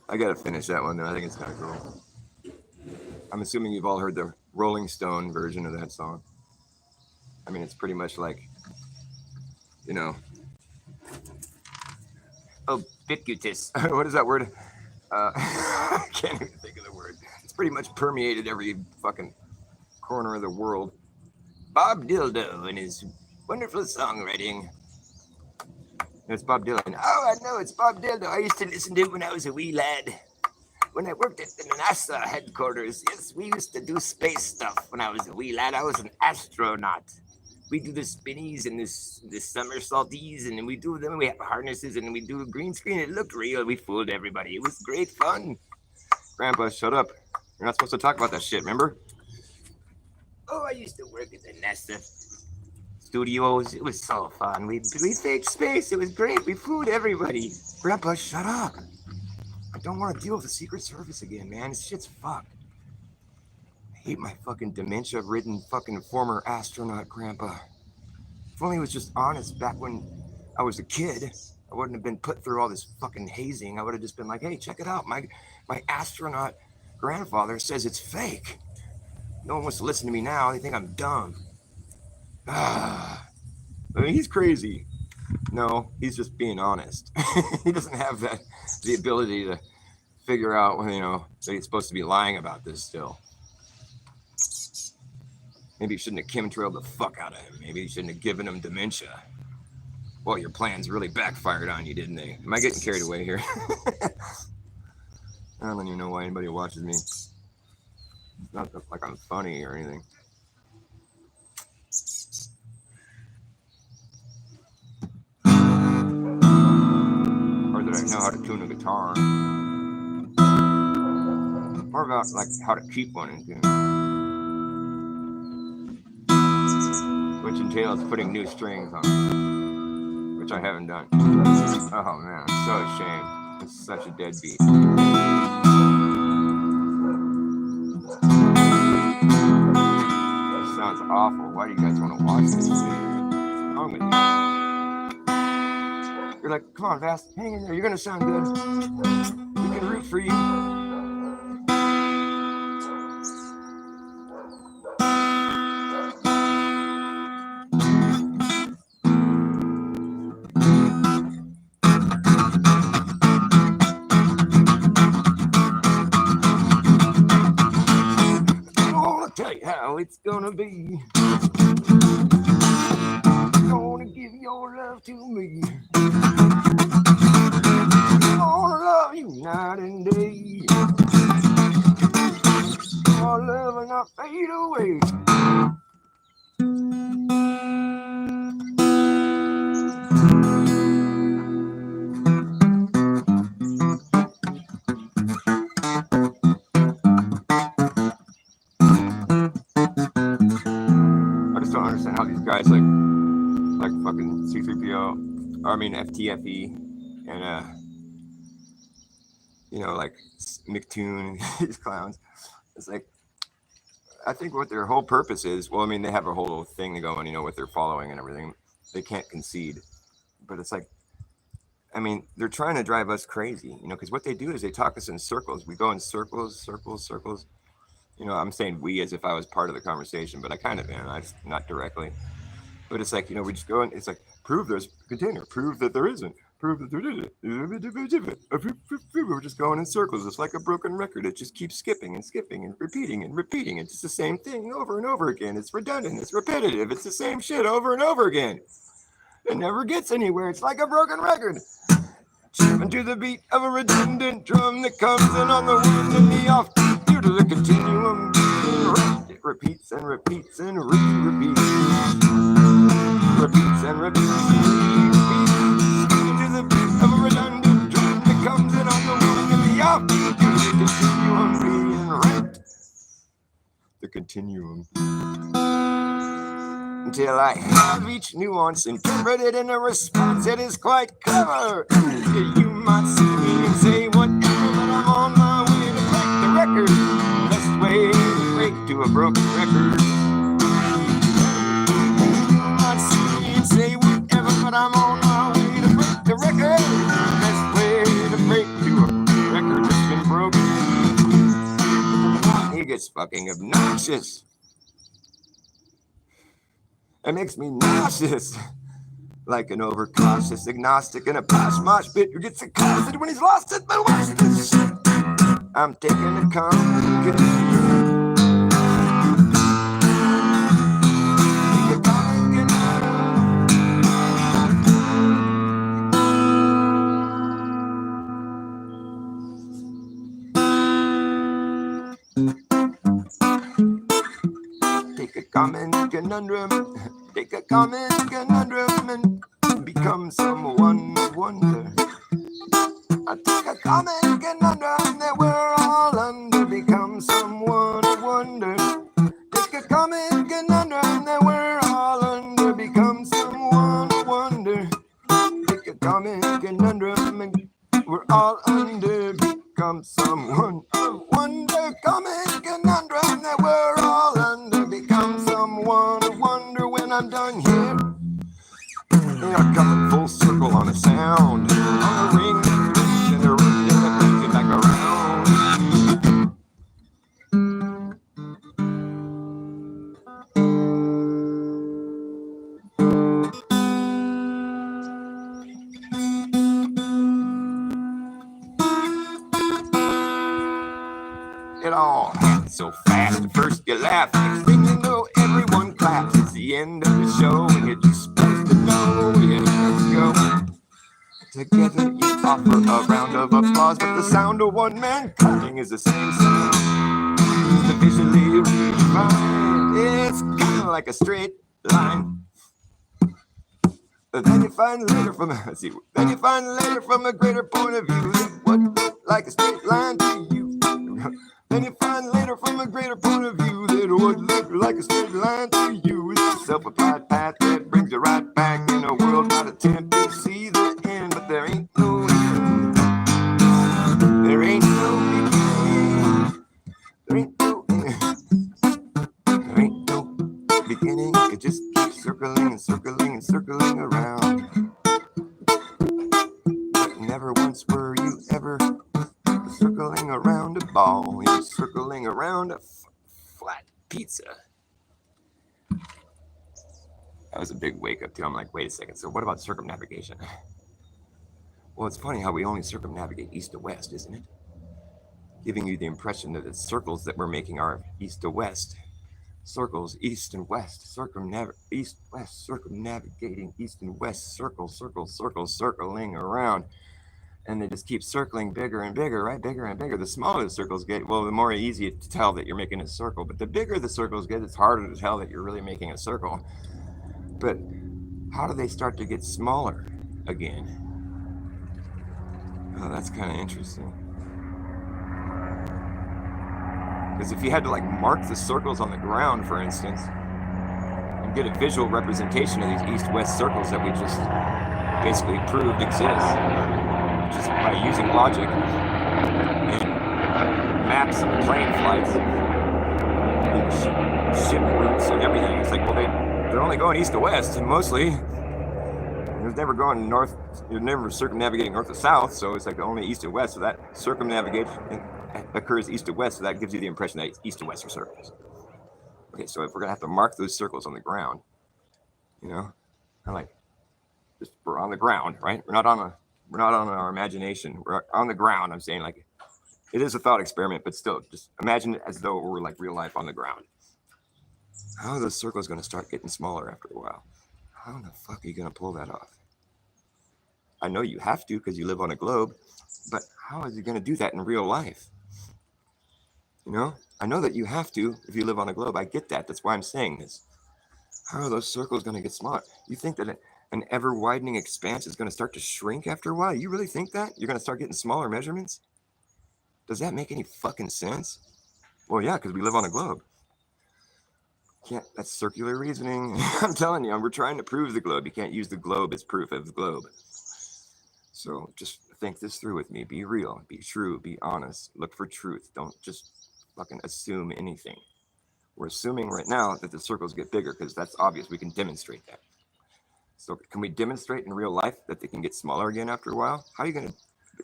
I gotta finish that one though. I think it's kind of cool. I'm assuming you've all heard the Rolling Stone version of that song. I mean, it's pretty much like, you know, ubiquitous. What is that word? I can't even think of the word. It's pretty much permeated every fucking corner of the world. Bob Dildo and his wonderful songwriting. It's Bob Dylan. Oh, I know, it's Bob Dildo. I used to listen to it when I was a wee lad. When I worked at the NASA headquarters. Yes, we used to do space stuff when I was a wee lad. I was an astronaut. we do the spinnies and this somersaulties, and then we do them. We have harnesses, and then we do a green screen. It looked real. We fooled everybody. It was great fun. Grandpa, shut up. You're not supposed to talk about that shit. Remember? Oh, I used to work at the NASA studios. It was so fun. We faked space. It was great. We fooled everybody. Grandpa, shut up. I don't want to deal with the Secret Service again, man. This shit's fucked. I hate my fucking dementia-ridden fucking former astronaut grandpa. If only he was just honest back when I was a kid, I wouldn't have been put through all this fucking hazing. I would have just been like, hey, check it out. My astronaut grandfather says it's fake. No one wants to listen to me now. They think I'm dumb. I mean, he's crazy. No, he's just being honest. He doesn't have the ability to figure out, that he's supposed to be lying about this still. Maybe you shouldn't have chemtrailed the fuck out of him. Maybe you shouldn't have given him dementia. Well, your plans really backfired on you, didn't they? Am I getting carried away here? I don't even know why anybody watches me. It's not like I'm funny or anything. Or that I know how to tune a guitar. Or about like how to keep one in tune. Which entails putting new strings on, which I haven't done. Oh man, I'm so ashamed. It's such a deadbeat. This sounds awful. Why do you guys want to watch this shit? What's wrong with you? You're like, come on, Vast, hang in there. You're gonna sound good. We can root for you. How it's gonna be. Gonna give your love to me. Gonna love you night and day. Our love will not fade away. Guys like fucking C3PO, or I mean FTFE, and like McToon, these clowns. It's like, I think what their whole purpose is, well, I mean, they have a whole thing going, with their following and everything. They can't concede, but it's like, I mean, they're trying to drive us crazy, because what they do is they talk us in circles. We go in circles. I'm saying we as if I was part of the conversation, but I kind of am. I just, not directly. But it's like, we just go in, it's like, prove there's a container, prove that there isn't, prove that there isn't. We're just going in circles. It's like a broken record. It just keeps skipping and skipping and repeating. It's just the same thing over and over again. It's redundant. It's repetitive. It's the same shit over and over again. It never gets anywhere. It's like a broken record. Chipping to the beat of a redundant drum that comes in on the one and the off due to the continuum. It repeats and repeats and repeats. Repeats and repeats and repeats. To the beat of a redundant drum that comes in on the one and the off due to the continuum being right. The continuum. Until I have each nuance interpreted in a response that is quite clever. You might see me and say whatever, but I'm on my way to break the record. Best way to break to a broken record. You might see me and say whatever, but I'm on my way to break the record. Best way to break to a record that's been broken. He gets fucking obnoxious. It makes me nauseous, like an overcautious agnostic in a posh mosh pit who gets accosted when he's lost it. But watch this shit. I'm taking a complication. Take a common conundrum. Take a common conundrum and become someone of wonder. I take a common conundrum that we're all under, become someone of wonder. Take a common conundrum that we're all under, become someone of wonder. Take a common conundrum and we're all under, become someone of wonder. Common conundrum that we're all under, become someone of wonder. When I'm done here, I come full circle on a sound, on a ring, and the ring that brings it back around. It all happened so fast. At first you laugh, next thing you know, everyone claps. It's the end of the show, and you're just supposed to know. Yeah, let's go. Together you offer a round of applause, but the sound of one man clapping is the same sound. The visually refined, it's kind of like a straight line. But then you find later from a greater point of view that would look like a straight line to you. Then you find later from a greater point of view that would look like a straight line to you. It's a self-applied path that brings you right back in a world not attempt to see the end, but there ain't no end. There ain't no beginning. There ain't no end. There ain't no beginning. It just keeps circling and circling and circling around. But never once were you ever circling around a ball. You're circling around a flat pizza. That was a big wake up too. I'm like, wait a second. So what about circumnavigation? Well, it's funny how we only circumnavigate east to west, isn't it? Giving you the impression that the circles that we're making are east to west. Circles, east and west, east, west, circumnavigating east and west, circles, circling around. And they just keep circling bigger and bigger, right? Bigger and bigger. The smaller the circles get, well, the more easy to tell that you're making a circle. But the bigger the circles get, it's harder to tell that you're really making a circle. But how do they start to get smaller again? Oh, that's kind of interesting. Because if you had to like mark the circles on the ground, for instance, and get a visual representation of these east-west circles that we just basically proved exist, just by using logic and maps and plane flights and ship routes and everything. It's like, well, they're only going east to west, and mostly there's never going north. You're never circumnavigating north to south, so it's like only east to west. So that circumnavigation occurs east to west, so that gives you the impression that east to west are circles. Okay, so if we're gonna have to mark those circles on the ground, you know, I'm like, just we're on the ground, right? We're not on our imagination. We're on the ground. I'm saying, like, it is a thought experiment, but still, just imagine it as though we're like real life on the ground. How are those circles going to start getting smaller after a while? How in the fuck are you going to pull that off? I know you have to because you live on a globe, but how is you going to do that in real life? You know, I know that you have to if you live on a globe. I get that. That's why I'm saying this. How are those circles going to get smaller? You think that an ever-widening expanse is going to start to shrink after a while? You really think that? You're going to start getting smaller measurements? Does that make any fucking sense? Well, yeah, because we live on a globe. That's circular reasoning. I'm telling you, we're trying to prove the globe. You can't use the globe as proof of the globe. So just think this through with me. Be real, be true, be honest. Look for truth. Don't just fucking assume anything. We're assuming right now that the circles get bigger because that's obvious. We can demonstrate that. So can we demonstrate in real life that they can get smaller again after a while? How are you going to,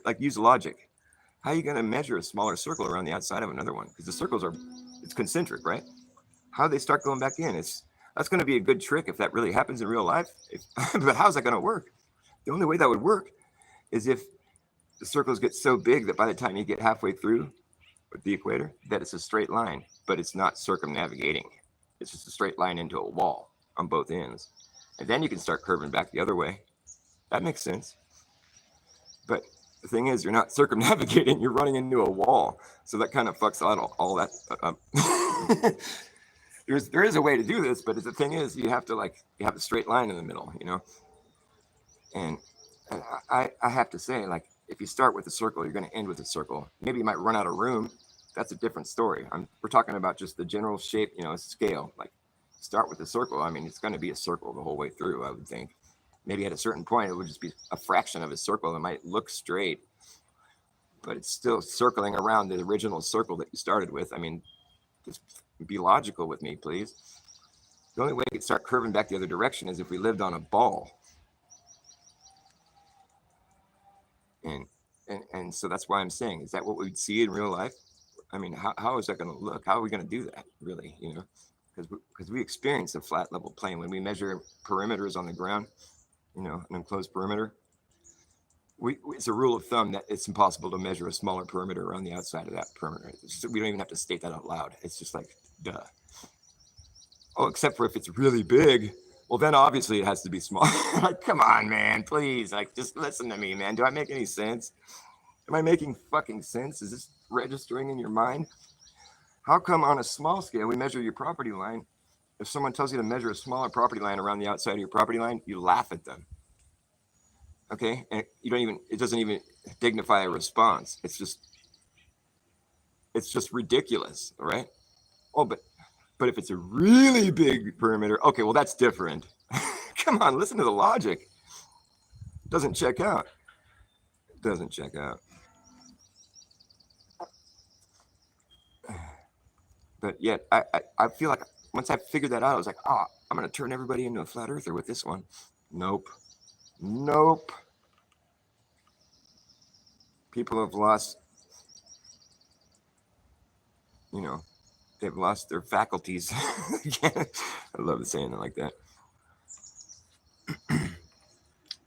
like, use logic? How are you going to measure a smaller circle around the outside of another one? Because the circles it's concentric, right? How do they start going back in? That's going to be a good trick if that really happens in real life. But how's that going to work? The only way that would work is if the circles get so big that by the time you get halfway through with the equator, that it's a straight line, but it's not circumnavigating. It's just a straight line into a wall on both ends. And then you can start curving back the other way. That makes sense. But the thing is, you're not circumnavigating, you're running into a wall. So that kind of fucks all that up. there is a way to do this, but the thing is, you have a straight line in the middle, and I have to say, like, if you start with a circle, you're going to end with a circle. Maybe you might run out of room. That's a different story. We're talking about just the general shape, scale. Like, start with a circle. I mean, it's going to be a circle the whole way through, I would think. Maybe at a certain point, it would just be a fraction of a circle. It might look straight, but it's still circling around the original circle that you started with. I mean, just be logical with me, please. The only way we could start curving back the other direction is if we lived on a ball. And so that's why I'm saying, is that what we'd see in real life? I mean, how is that going to look? How are we going to do that, really? Because we experience a flat level plane when we measure perimeters on the ground, an enclosed perimeter. It's a rule of thumb that it's impossible to measure a smaller perimeter around the outside of that perimeter. We don't even have to state that out loud. It's just like, duh. Oh, except for if it's really big. Well, then obviously it has to be small. Like, come on, man, please. Like, just listen to me, man. Do I make any sense? Am I making fucking sense? Is this registering in your mind? How come on a small scale, we measure your property line? If someone tells you to measure a smaller property line around the outside of your property line, you laugh at them. Okay? And it doesn't even dignify a response. It's just ridiculous, all right? Oh, but if it's a really big perimeter, okay, well, that's different. Come on, listen to the logic. It doesn't check out. It doesn't check out. But yet, I feel like once I figured that out, I was like, I'm going to turn everybody into a flat earther with this one. Nope. People have lost, they've lost their faculties. I love saying it like that.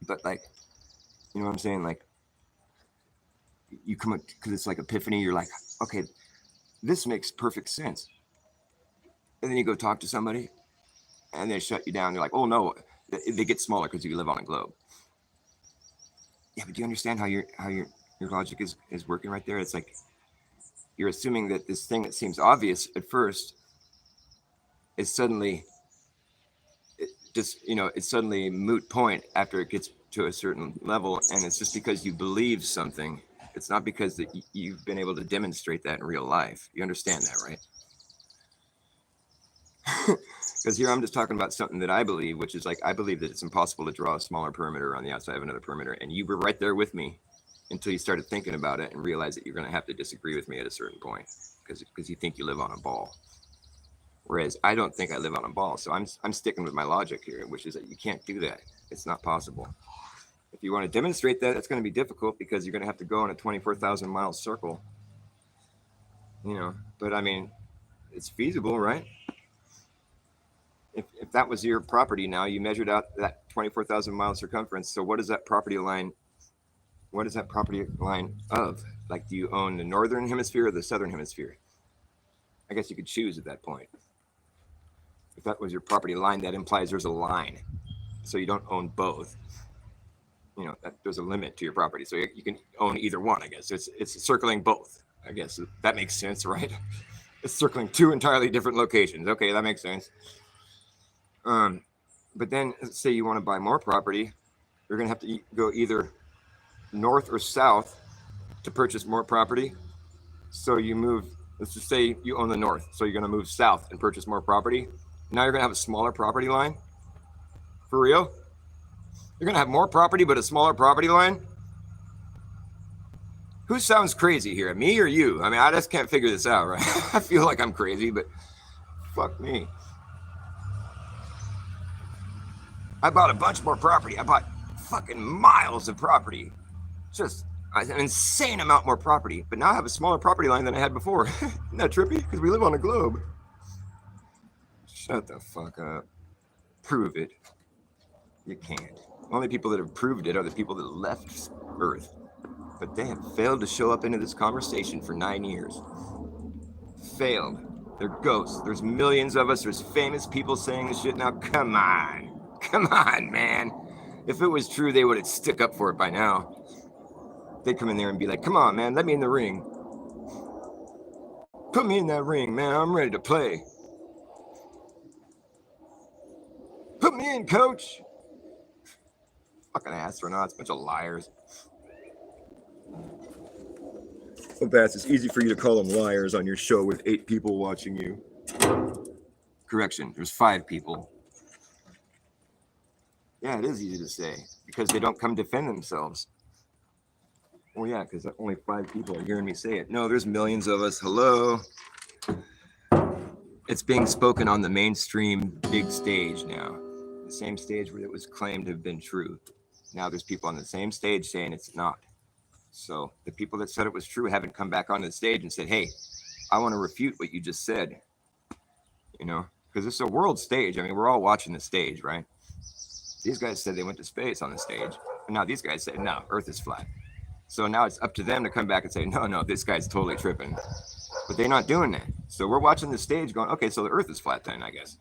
But like, you know what I'm saying? Like, you come up, because it's like epiphany. You're like, okay, this makes perfect sense. And then you go talk to somebody and they shut you down. They're like, oh no, they get smaller because you live on a globe. Yeah, but do you understand how your logic is working right there? It's like, you're assuming that this thing that seems obvious at first is suddenly it's suddenly a moot point after it gets to a certain level, and it's just because you believe something. It's not because that you've been able to demonstrate that in real life. You understand that, right? Because here I'm just talking about something that I believe, which is like, I believe that it's impossible to draw a smaller perimeter on the outside of another perimeter, and you were right there with me until you started thinking about it and realized that you're going to have to disagree with me at a certain point because you think you live on a ball. Whereas I don't think I live on a ball. So I'm sticking with my logic here, which is that you can't do that. It's not possible. If you want to demonstrate that, it's going to be difficult because you're going to have to go in a 24,000 mile circle. But I mean, it's feasible, right? If that was your property now, you measured out that 24,000 mile circumference. So what is that property line? What is that property line of? Like, do you own the northern hemisphere or the southern hemisphere? I guess you could choose at that point. If that was your property line, that implies there's a line. So you don't own both. There's a limit to your property. So you can own either one, I guess. It's circling both. I guess that makes sense, right? It's circling two entirely different locations. Okay, that makes sense. But then say you want to buy more property, you're going to have to go either north or south to purchase more property. So you move, let's just say you own the north. So you're going to move south and purchase more property. Now you're going to have a smaller property line. For real? You're going to have more property, but a smaller property line? Who sounds crazy here, me or you? I mean, I just can't figure this out, right? I feel like I'm crazy, but fuck me. I bought a bunch more property. I bought fucking miles of property. Just an insane amount more property. But now I have a smaller property line than I had before. Isn't that trippy? Because we live on a globe. Shut the fuck up. Prove it. You can't. Only people that have proved it are the people that left Earth. But they have failed to show up into this conversation for 9 years. Failed. They're ghosts. There's millions of us. There's famous people saying this shit. Now, come on. Come on, man. If it was true, they would have stuck up for it by now. They'd come in there and be like, come on, man, let me in the ring. Put me in that ring, man. I'm ready to play. Put me in, coach. Fucking astronauts, bunch of liars. So Bass, it's easy for you to call them liars on your show with 8 people watching you. Correction, there's 5 people. Yeah, it is easy to say because they don't come defend themselves. Well, yeah, because only 5 people are hearing me say it. No, there's millions of us. Hello. It's being spoken on the mainstream big stage now. The same stage where it was claimed to have been true. Now there's people on the same stage saying it's not. So the people that said it was true haven't come back onto the stage and said, hey, I want to refute what you just said. You know, because it's a world stage. I mean, we're all watching the stage, right? These guys said they went to space on the stage. And now these guys say, no, Earth is flat. So now it's up to them to come back and say, no, this guy's totally tripping. But they're not doing that. So we're watching the stage going, okay, so the Earth is flat then, I guess.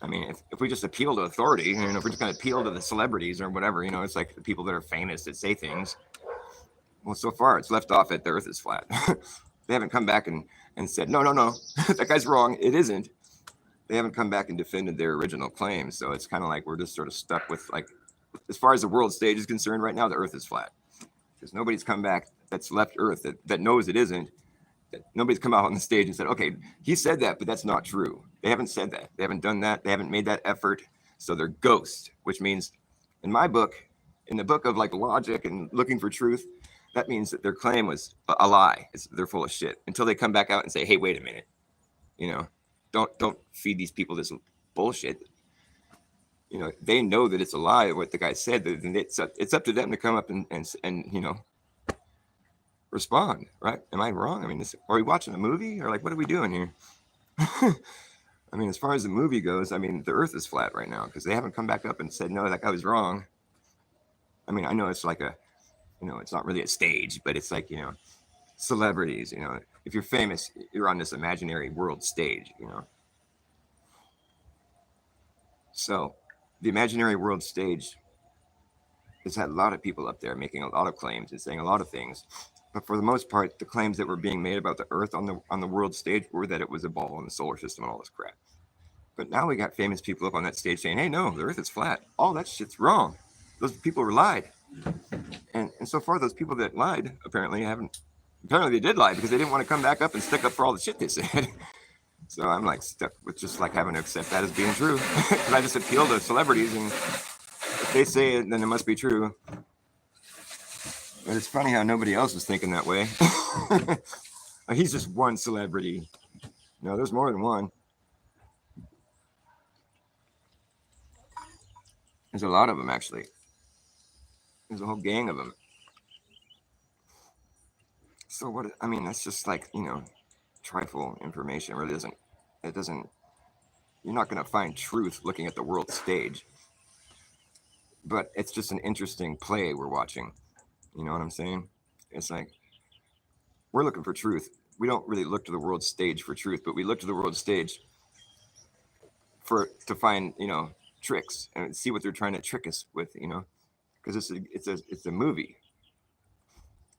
I mean, if we just appeal to authority, and if we're just going to appeal to the celebrities or whatever, you know, it's like the people that are famous that say things. Well, so far it's left off at the Earth is flat. They haven't come back and said, no, that guy's wrong. It isn't. They haven't come back and defended their original claims. So it's kind of like we're just sort of stuck with, like, as far as the world stage is concerned right now, the Earth is flat. Because nobody's come back that's left Earth that knows it isn't. That nobody's come out on the stage and said, okay, he said that, but that's not true. They haven't said that. They haven't done that. They haven't made that effort. So they're ghosts, which means in my book, in the book of like logic and looking for truth, that means that their claim was a lie. They're full of shit until they come back out and say, hey, wait a minute. You know, don't feed these people this bullshit. You know, they know that it's a lie, what the guy said. Then it's up to them to come up and you know, respond, right? Am I wrong? I mean, are we watching a movie or like, what are we doing here? I mean, as far as the movie goes, I mean, the Earth is flat right now because they haven't come back up and said, no, that guy was wrong. I mean, I know it's like you know, it's not really a stage, but it's like, you know, celebrities, you know, if you're famous, you're on this imaginary world stage, you know. So the imaginary world stage has had a lot of people up there making a lot of claims and saying a lot of things. But for the most part, the claims that were being made about the Earth on the world stage were that it was a ball in the solar system and all this crap. But now we got famous people up on that stage saying, hey, no, the Earth is flat. All that shit's wrong. Those people were lied. And so far, those people that lied apparently they did lie because they didn't want to come back up and stick up for all the shit they said. So I'm like stuck with just like having to accept that as being true. Because I just appeal to celebrities, and if they say it, then it must be true. But it's funny how nobody else is thinking that way. He's just one celebrity. No, there's more than one. There's a lot of them, actually. There's a whole gang of them. So what, I mean, that's just like, you know, trifle information. It really doesn't, you're not going to find truth looking at the world stage. But it's just an interesting play we're watching. You know what I'm saying? It's like, we're looking for truth. We don't really look to the world stage for truth, but we look to the world stage to find, you know, tricks and see what they're trying to trick us with, you know, because it's a movie.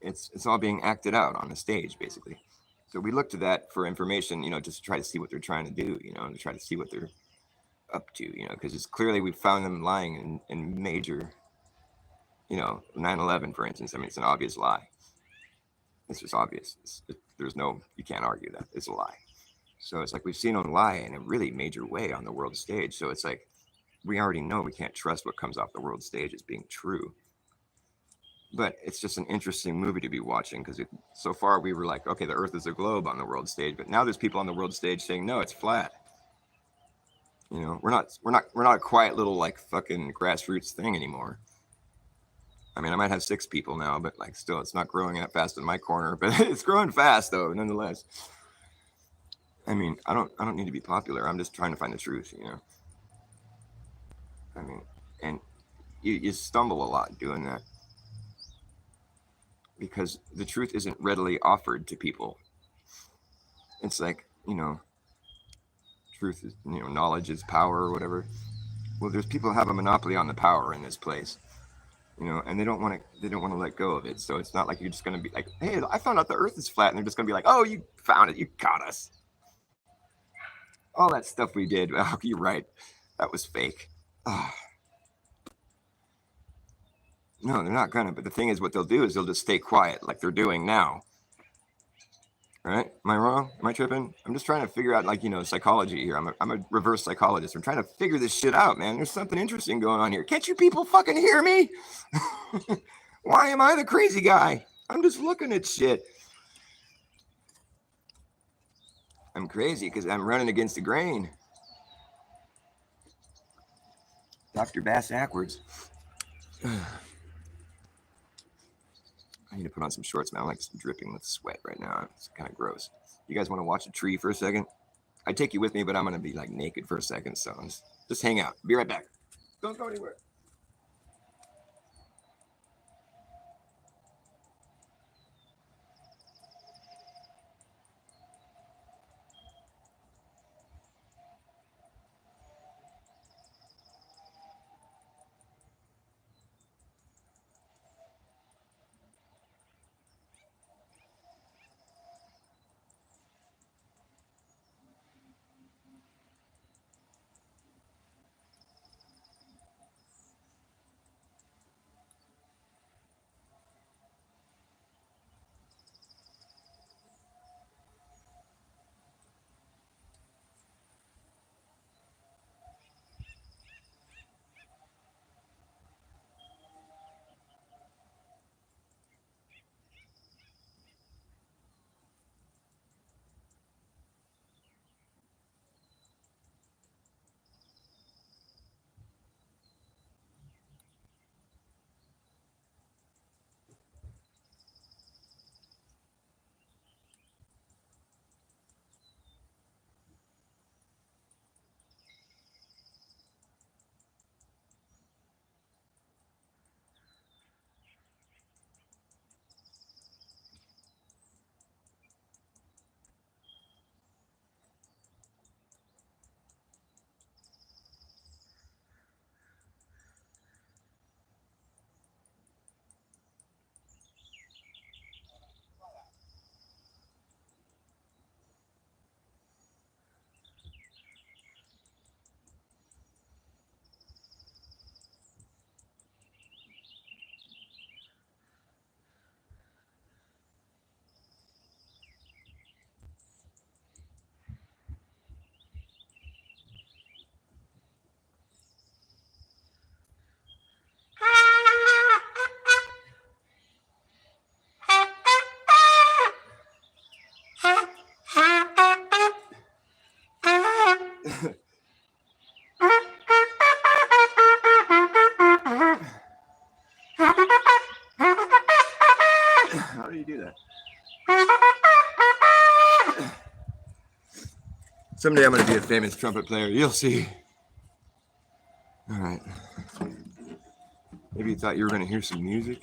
It's all being acted out on the stage, basically. So we look to that for information, you know, just to try to see what they're trying to do, you know, to try to see what they're up to, you know, because it's clearly we found them lying in major, you know, 9/11, for instance. I mean, it's an obvious lie. It's just obvious. You can't argue that. It's a lie. So it's like we've seen them lie in a really major way on the world stage. So it's like we already know we can't trust what comes off the world stage as being true. But it's just an interesting movie to be watching because so far we were like, okay, the Earth is a globe on the world stage, but now there's people on the world stage saying, no, it's flat. You know, we're not a quiet little like fucking grassroots thing anymore. I mean, I might have 6 people now, but like still, it's not growing that fast in my corner. But it's growing fast though, nonetheless. I mean, I don't need to be popular. I'm just trying to find the truth, you know. I mean, and you stumble a lot doing that because the truth isn't readily offered to people. It's like, you know, truth is, you know, knowledge is power or whatever. Well, there's people who have a monopoly on the power in this place, you know, and they don't want to let go of it. So it's not like you're just going to be like, hey, I found out the Earth is flat, and they're just going to be like, oh, you found it, you got us. All that stuff we did. Oh, you're right. That was fake. No, they're not gonna. But the thing is, what they'll do is they'll just stay quiet, like they're doing now. Right? Am I wrong? Am I tripping? I'm just trying to figure out, like, psychology here. I'm a reverse psychologist. I'm trying to figure this shit out, man. There's something interesting going on here. Can't you people fucking hear me? Why am I the crazy guy? I'm just looking at shit. I'm crazy because I'm running against the grain. Dr. Bass backwards. I need to put on some shorts, man. I'm like dripping with sweat right now. It's kind of gross. You guys want to watch a tree for a second? I'd take you with me, but I'm going to be like naked for a second. So just hang out. Be right back. Don't go anywhere. How do you do that? Someday I'm going to be a famous trumpet player. You'll see. All right. Maybe you thought you were going to hear some music.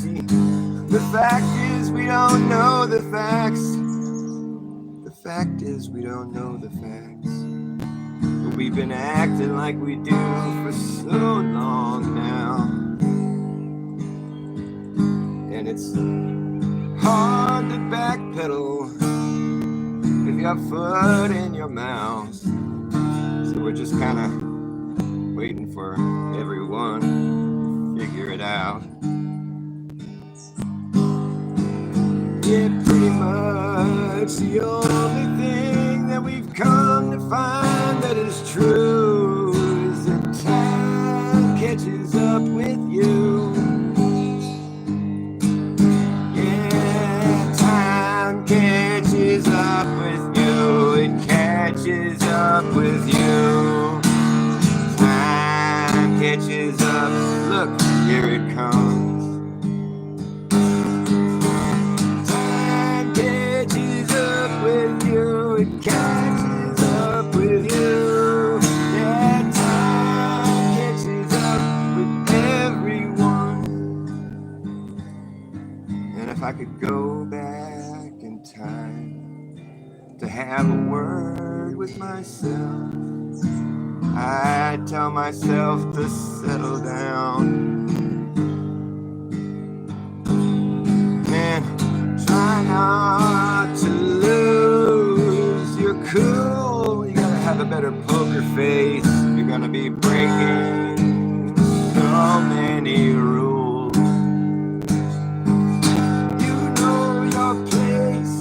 See, the fact is we don't know the facts. The fact is we don't know the facts. But we've been acting like we do for so long now. And it's hard to backpedal if you have foot in your mouth. So we're just kind of waiting for everyone to figure it out. Yeah, pretty much the only thing that we've come to find that is true is that time catches up with you. Yeah, time catches up with you. It catches up with you. Time catches up. Look, here it comes. It catches up with you. Yeah, time catches up with everyone. And if I could go back in time to have a word with myself, I'd tell myself to settle down. Man, try not to lose your cool. You gotta have a better poker face. You're gonna be breaking so many rules. You know your place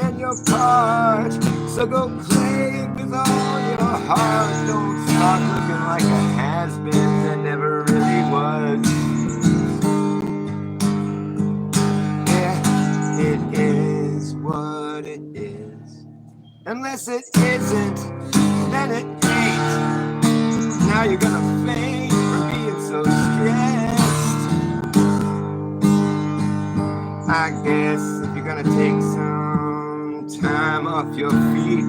and your part, so go play it with all your heart. Don't start looking like a has-been that never really was. Yeah, it is what it is. Unless it isn't, then it ain't. Now you're gonna faint for being so stressed. I guess if you're gonna take some time off your feet,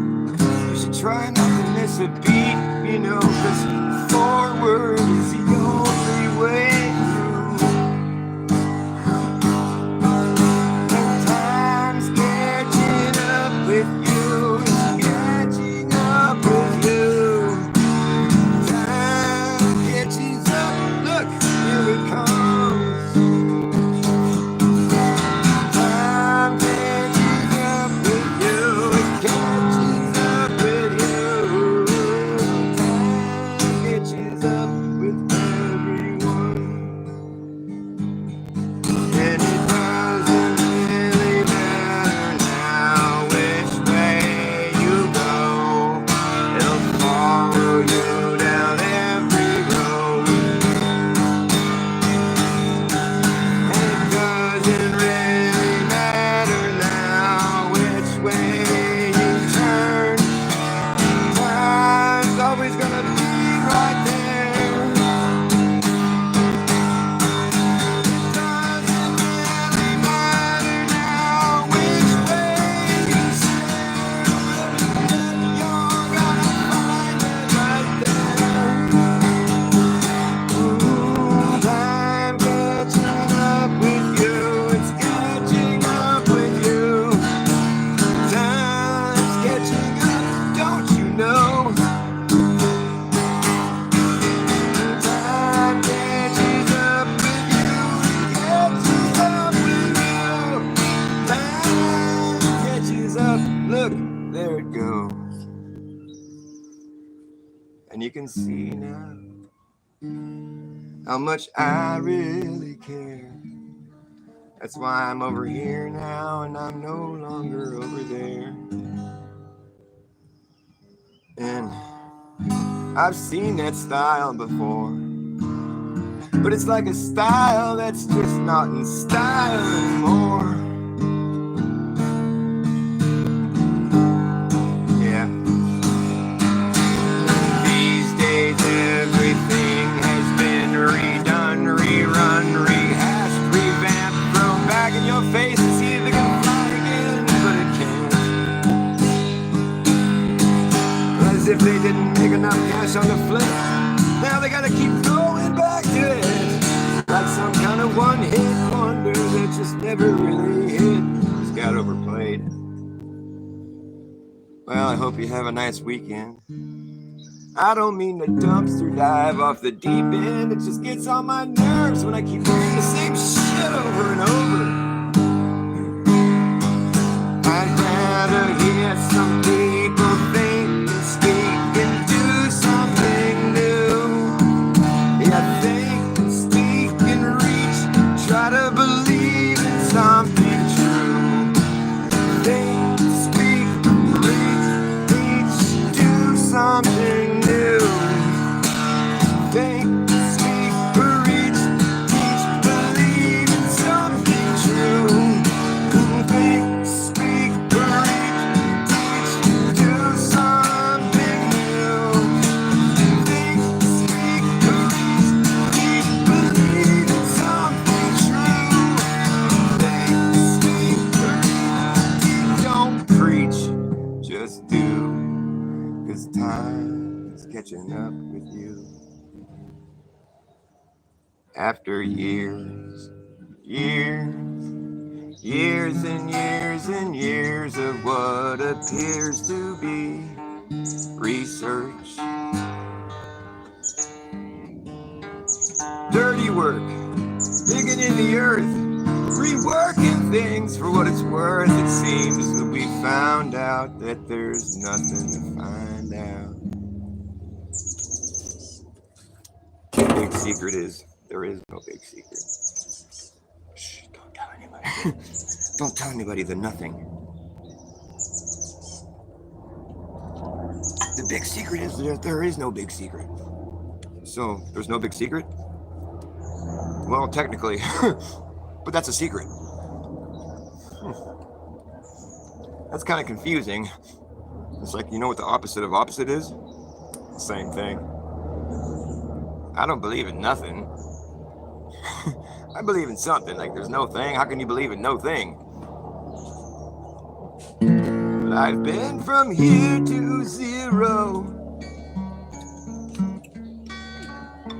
you should try not to miss a beat, you know, 'cause forward is the only way through. And time's catching up with you. It's catching up with you. Time catches up. Look, here it comes. Time catches up with you. It catches up with you. Time catches up with everyone. And it doesn't really matter now which way you go. It'll follow you down every road. And it doesn't really matter now which way you turn. Time's always gonna be right there. Doesn't really matter now which way you stand. You're gonna find it right there. Time catching up with you. It's catching up with you. Time's catching up, don't you know? Time catches up with you. Catches up with you. Time catches up. Look, there it goes. And you can see now how much I really care. That's why I'm over here now and I'm no longer over there. And I've seen that style before, but it's like a style that's just not in style anymore. Yeah. These days everything has been redone, rerun, rehashed, revamped, thrown back in your face to see if it can fly again, but it can't. As if they didn't make enough cash on the flip, now they gotta keep going back to it, like some kind of one-hit wonder. never really hit. Just got overplayed. Well, I hope you have a nice weekend. I don't mean to dumpster dive off the deep end. It just gets on my nerves when I keep hearing the same shit over and over. I'd rather hear some people think and speak and do something new. Yeah, think and speak and reach. Try to believe in something true. Think, speak, reach, do something new. Think, speak, reach, teach, believe in something true. Think, speak, reach, teach, do something new. Think, speak, reach, teach, believe in something true. Think, speak, reach, don't preach, just do. 'Cause time is catching up with you. After years and years and years of what appears to be research, dirty work, digging in the earth, reworking things for what it's worth. It seems that we found out that there's nothing to find out. The big secret is there is no big secret. Shh, don't tell anybody. Don't tell anybody the nothing. The big secret is there is no big secret. So there's no big secret? Well, technically, but that's a secret. That's kind of confusing. It's like, you know what the opposite of opposite is? Same thing. I don't believe in nothing. I believe in something. Like there's no thing. How can you believe in no thing? But I've been from here to zero.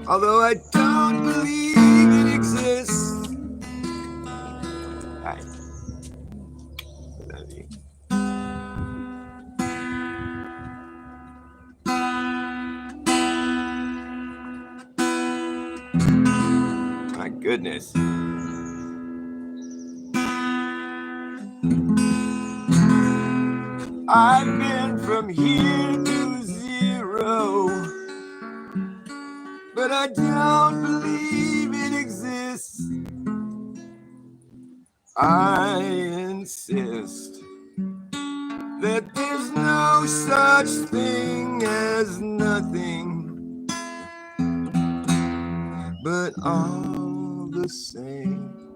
Although I don't believe it exists. Hi. Love you. My goodness. I've been from here to zero, but I don't believe it exists. I insist that there's no such thing as nothing, but all the same,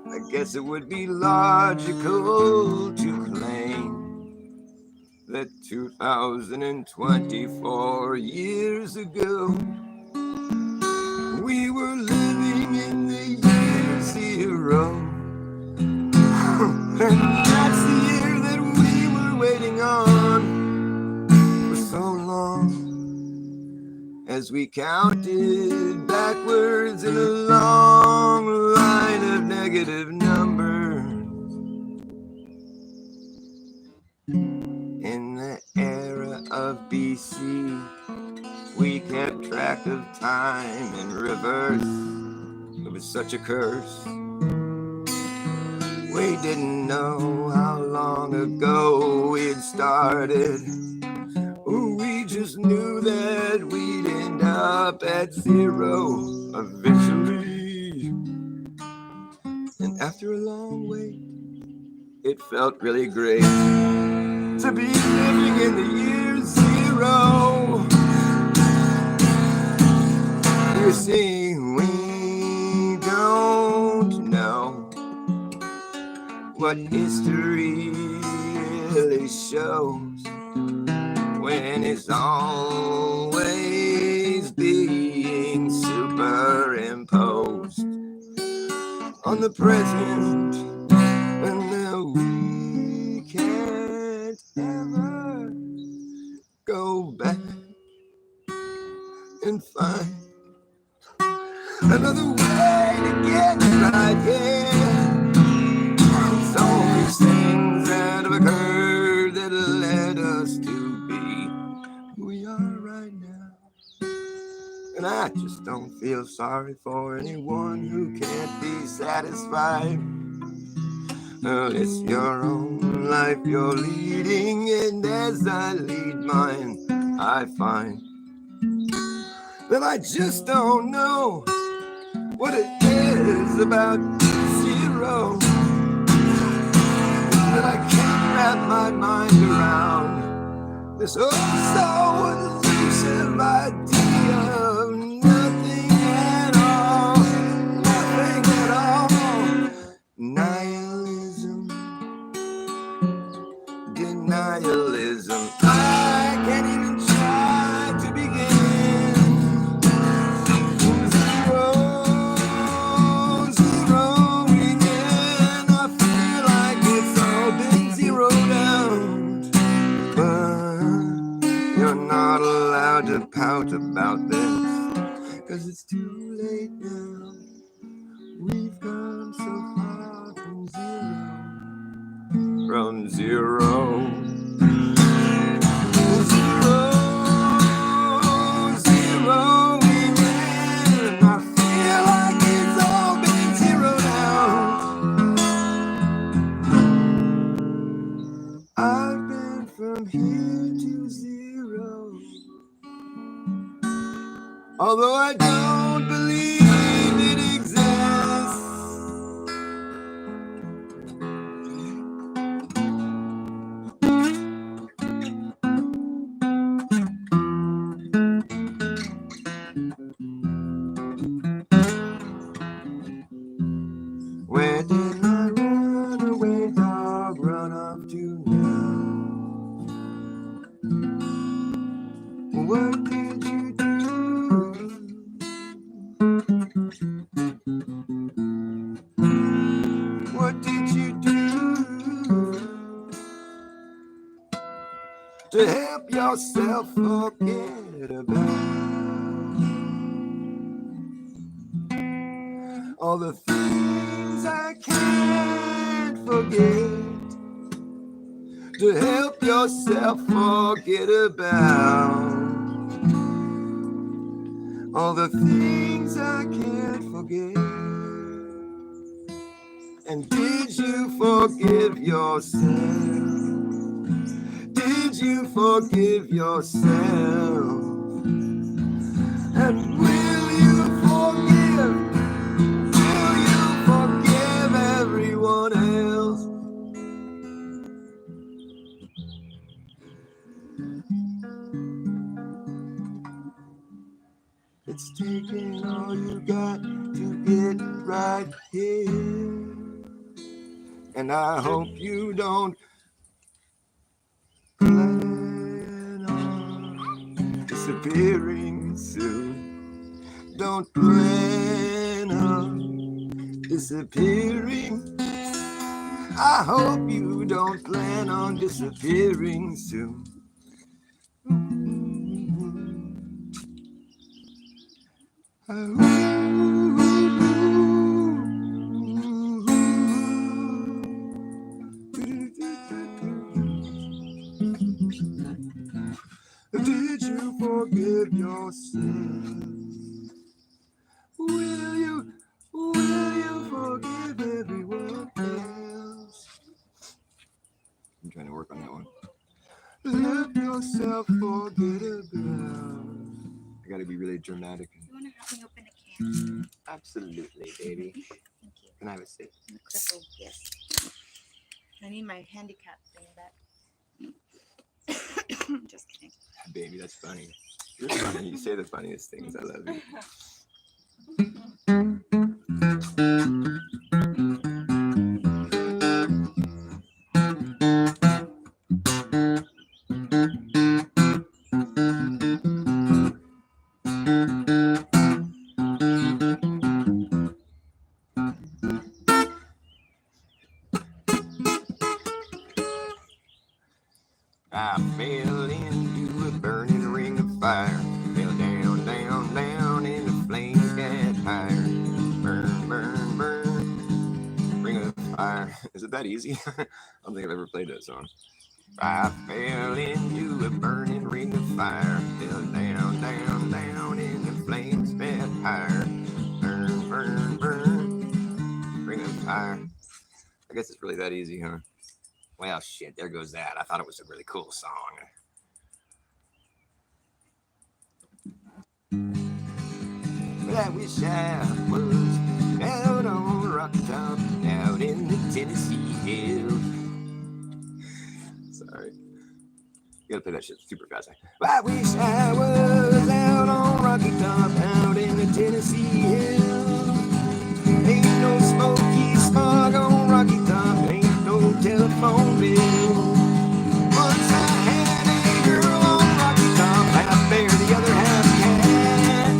I guess it would be logical to claim that 2024 years ago, we were living in the year zero. And that's the year that we were waiting on for so long, as we counted backwards in a long line of negative numbers. In the era of BC, we kept track of time in reverse. It was such a curse. We didn't know how long ago we'd started. We just knew that we'd end up at zero eventually. And after a long wait, it felt really great to be living in the year zero. You see, we don't know what history really shows when it's always being superimposed on the present, and now we can't ever go back and find another way to get right here. I just don't feel sorry for anyone who can't be satisfied. Well, it's your own life you're leading, and as I lead mine, I find that I just don't know what it is about zero that I can't wrap my mind around. This oh so elusive idea of nothing at all, nothing at all. Nihilism, denialism. I can't even try to begin. Not allowed to pout about this, 'cause it's too late now. We've come so far from zero. From zero. Zero again. I feel like it's all been zeroed out. I've been from here to zero. Although I don't believe it exists. Where did my runaway dog run off to now? What did you do? What did you do to help yourself forget about all the things I can't forget? To help yourself forget about all the things I can't forget. And did you forgive yourself? Did you forgive yourself? And will you forgive? Will you forgive everyone else? It's taking all you got to get right here. And I hope you don't plan on disappearing soon. Don't plan on disappearing. I hope you don't plan on disappearing soon. Did you forgive yourself? Will you forgive everyone else? I'm trying to work on that one. Let yourself forget about. I gotta be really dramatic. You want to help me open a can? Absolutely, baby. Thank you. Can I have a sip? And the cripple, yes. I need my handicap thing back. Just kidding. Baby, that's funny. You're funny. You say the funniest things. I love you. I fell into a burning ring of fire. Fell down, down, down, and the flames got higher. Burn, burn, burn. Ring of fire. Is it that easy? I don't think I've ever played that song. I fell into a burning ring of fire. Fell down, down, down, and the flames got Fire. Burn, burn, burn. Bring the fire. I guess it's really that easy, huh? Well, shit, there goes that. I thought it was a really cool song. But I wish I was out on Rocky Top, out in the Tennessee hills. Sorry. You gotta play that shit super fast. I wish I was out on Rocky Top, out in the Tennessee hills. Ain't no smoky smog on Rocky Top, ain't no telephone bill. Once I had a girl on Rocky Top, half bear, the other half cat.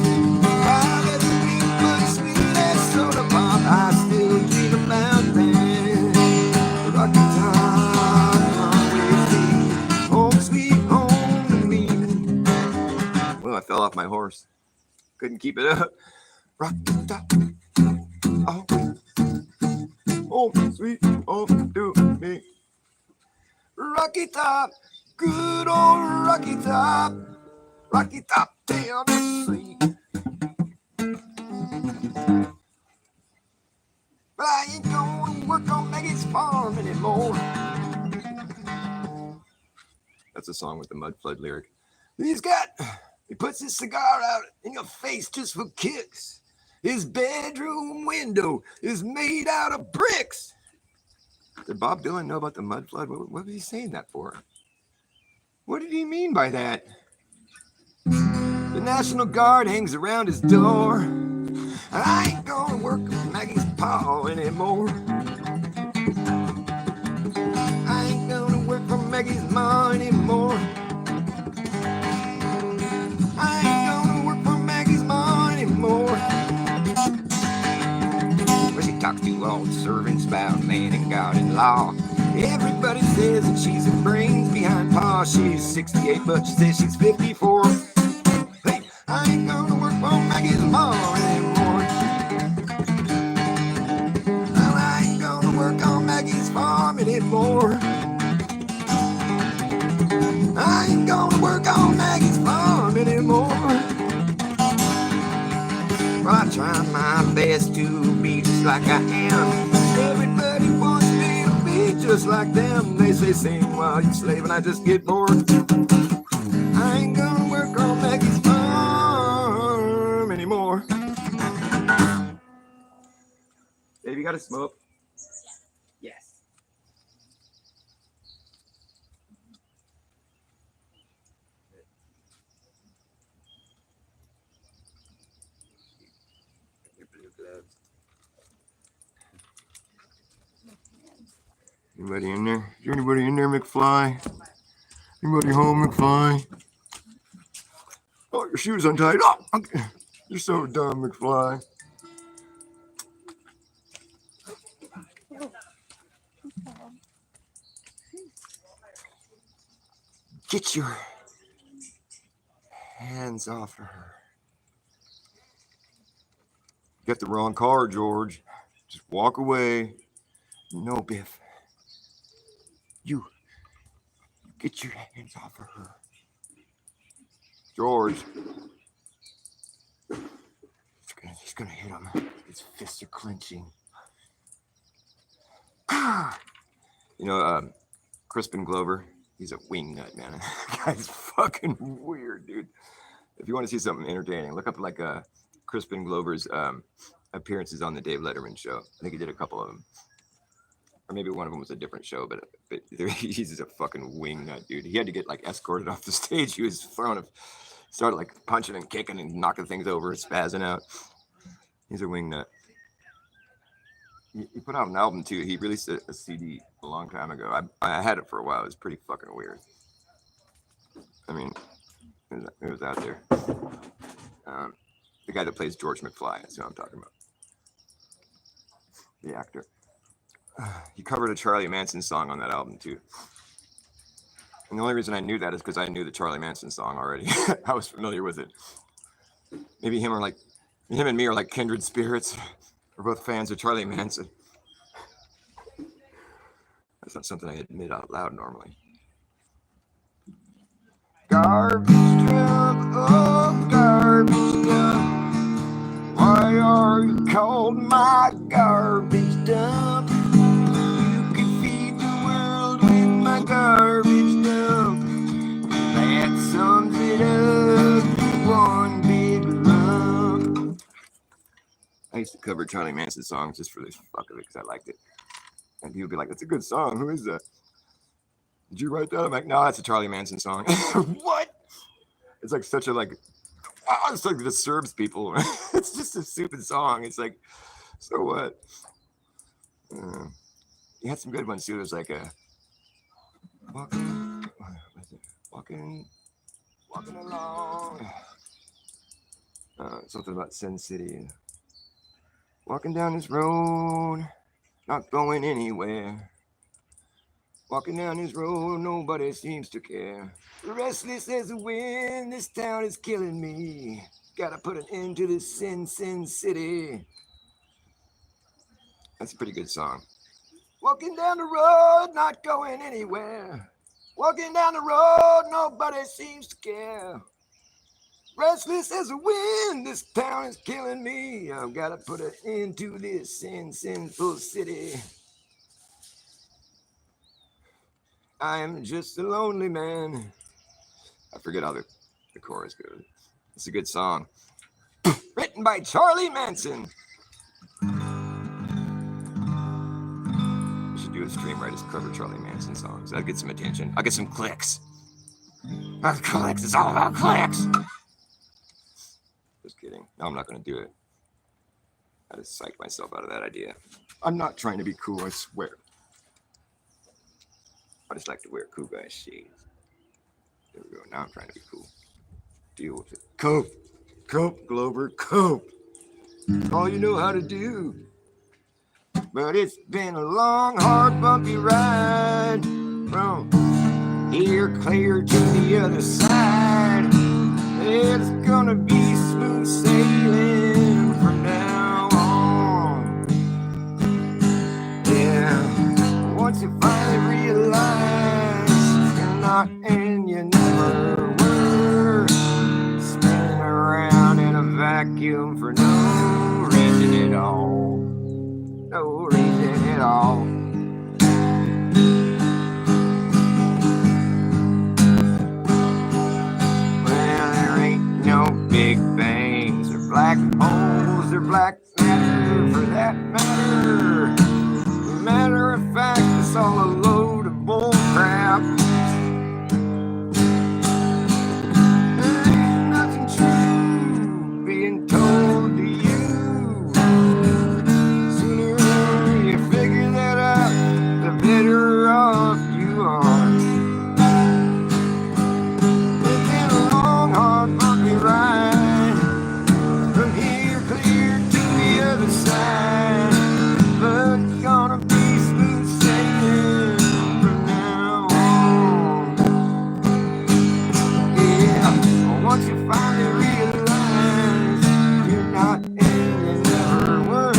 I let her be but sweet as soda pop, I still dream about that. Rocky Top, always be home sweet home to me. Well, I fell off my horse. Couldn't keep it up. Rocky Top, home sweet home to me. Rocky Top, good old Rocky Top. Rocky Top, damn it's sweet. But I ain't gonna work on Maggie's farm anymore. That's a song with the mud flood lyric. He puts his cigar out in your face just for kicks. His bedroom window is made out of bricks. Did Bob Dylan know about the mud flood? What was he saying that for? What did he mean by that? The National Guard hangs around his door. I ain't gonna work with Maggie's paw anymore. I ain't gonna work for Maggie's ma anymore. I ain't gonna work for Maggie's ma anymore. Where she talks to all the servants about man and God and law. Everybody says that she's a brains behind pa. She's 68, but she says she's 54. Hey, I ain't gonna work for Maggie's ma anymore. Well, I ain't gonna work on Maggie's farm anymore. I ain't gonna work on Maggie's farm anymore. Well, I try my best to be just like I am. Everybody wants me to be just like them. They say sing while you slave and I just get bored. I ain't gonna work on Maggie's farm anymore. Dave, you got to smoke? Yes. Your blue gloves. Anybody in there? Is there anybody in there, McFly? Anybody home, McFly? Oh, your shoe's untied. Oh, okay. You're so dumb, McFly. Get your hands off of her. You got the wrong car, George. Just walk away. No, Biff. You get your hands off of her. George. He's gonna hit him. His fists are clenching. You know, Crispin Glover, he's a wingnut, man. That guy's fucking weird, dude. If you want to see something entertaining, look up like Crispin Glover's appearances on the Dave Letterman show. I think he did a couple of them. Or maybe one of them was a different show, but he's just a fucking wingnut, dude. He had to get like escorted off the stage. He was started like punching and kicking and knocking things over, spazzing out. He's a wingnut. He put out an album too. He released a CD a long time ago. I had it for a while. It was pretty fucking weird. I mean, it was out there. The guy that plays George McFly, that's who I'm talking about. The actor. He covered a Charlie Manson song on that album too. And the only reason I knew that is because I knew the Charlie Manson song already. I was familiar with it. Maybe him and me are like kindred spirits. We're both fans of Charlie Manson. That's not something I admit out loud normally. Garbage truck, oh garbage truck. called my garbage dump. You could feed the world with my garbage dump. That sums it up in one big lump. I used to cover Charlie Manson songs just for the fuck of it because I liked it. And people would be like, "That's a good song. Who is that? Did you write that?" I'm like, "No, that's a Charlie Manson song." What? It's like such a like, wow, it's like it disturbs people. It's just a stupid song. It's like, so what? You had some good ones too. There's like a walking along. Something about Sin City. Walking down this road, not going anywhere. Walking down this road, nobody seems to care. Restless as the wind, this town is killing me. Gotta put an end to this Sin City. That's a pretty good song. Walking down the road, not going anywhere. Walking down the road, nobody seems to care. Restless as the wind, this town is killing me. I've gotta put an end to this sinful city. I am just a lonely man. I forget how the chorus goes. It's a good song. Written by Charlie Manson. I should do a stream where I just cover Charlie Manson songs. That'll get some attention. I'll get some clicks. Clicks. It's all about clicks. Just kidding. No, I'm not going to do it. I just psyched myself out of that idea. I'm not trying to be cool, I swear. I just like to wear cool guy shades. There we go. Now I'm trying to be cool. Deal with it. Cope, Glover, cope. All you know how to do. But it's been a long, hard, bumpy ride from here clear to the other side. It's gonna be smooth sailing from now on. Yeah, once you finally realize you're not and you never were, spinning around in a vacuum for no reason at all. No reason at all. Well, there ain't no big bangs or black holes or black matter for that matter. Matter of fact, it's all a load of bull crap. There ain't nothing true being told to you. Sooner you figure that out, the better off you are. It's been a long, hard, bumpy ride from here clear to the other side, but it's gonna be smooth sailing from now on. Yeah, once you finally realize you're not and you never were,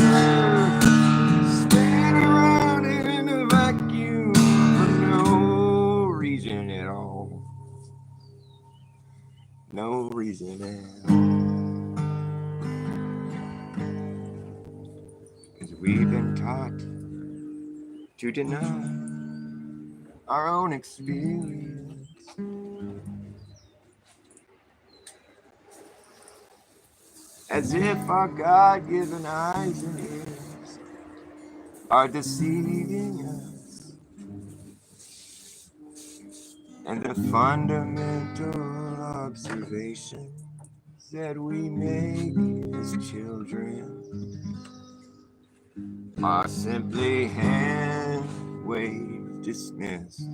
spin around in a vacuum for no reason at all. No reason at all. 'Cause we've been taught to deny our own experience. As if our God-given eyes and ears are deceiving us. And the fundamental observations that we make as children are simply hand-wave dismissed,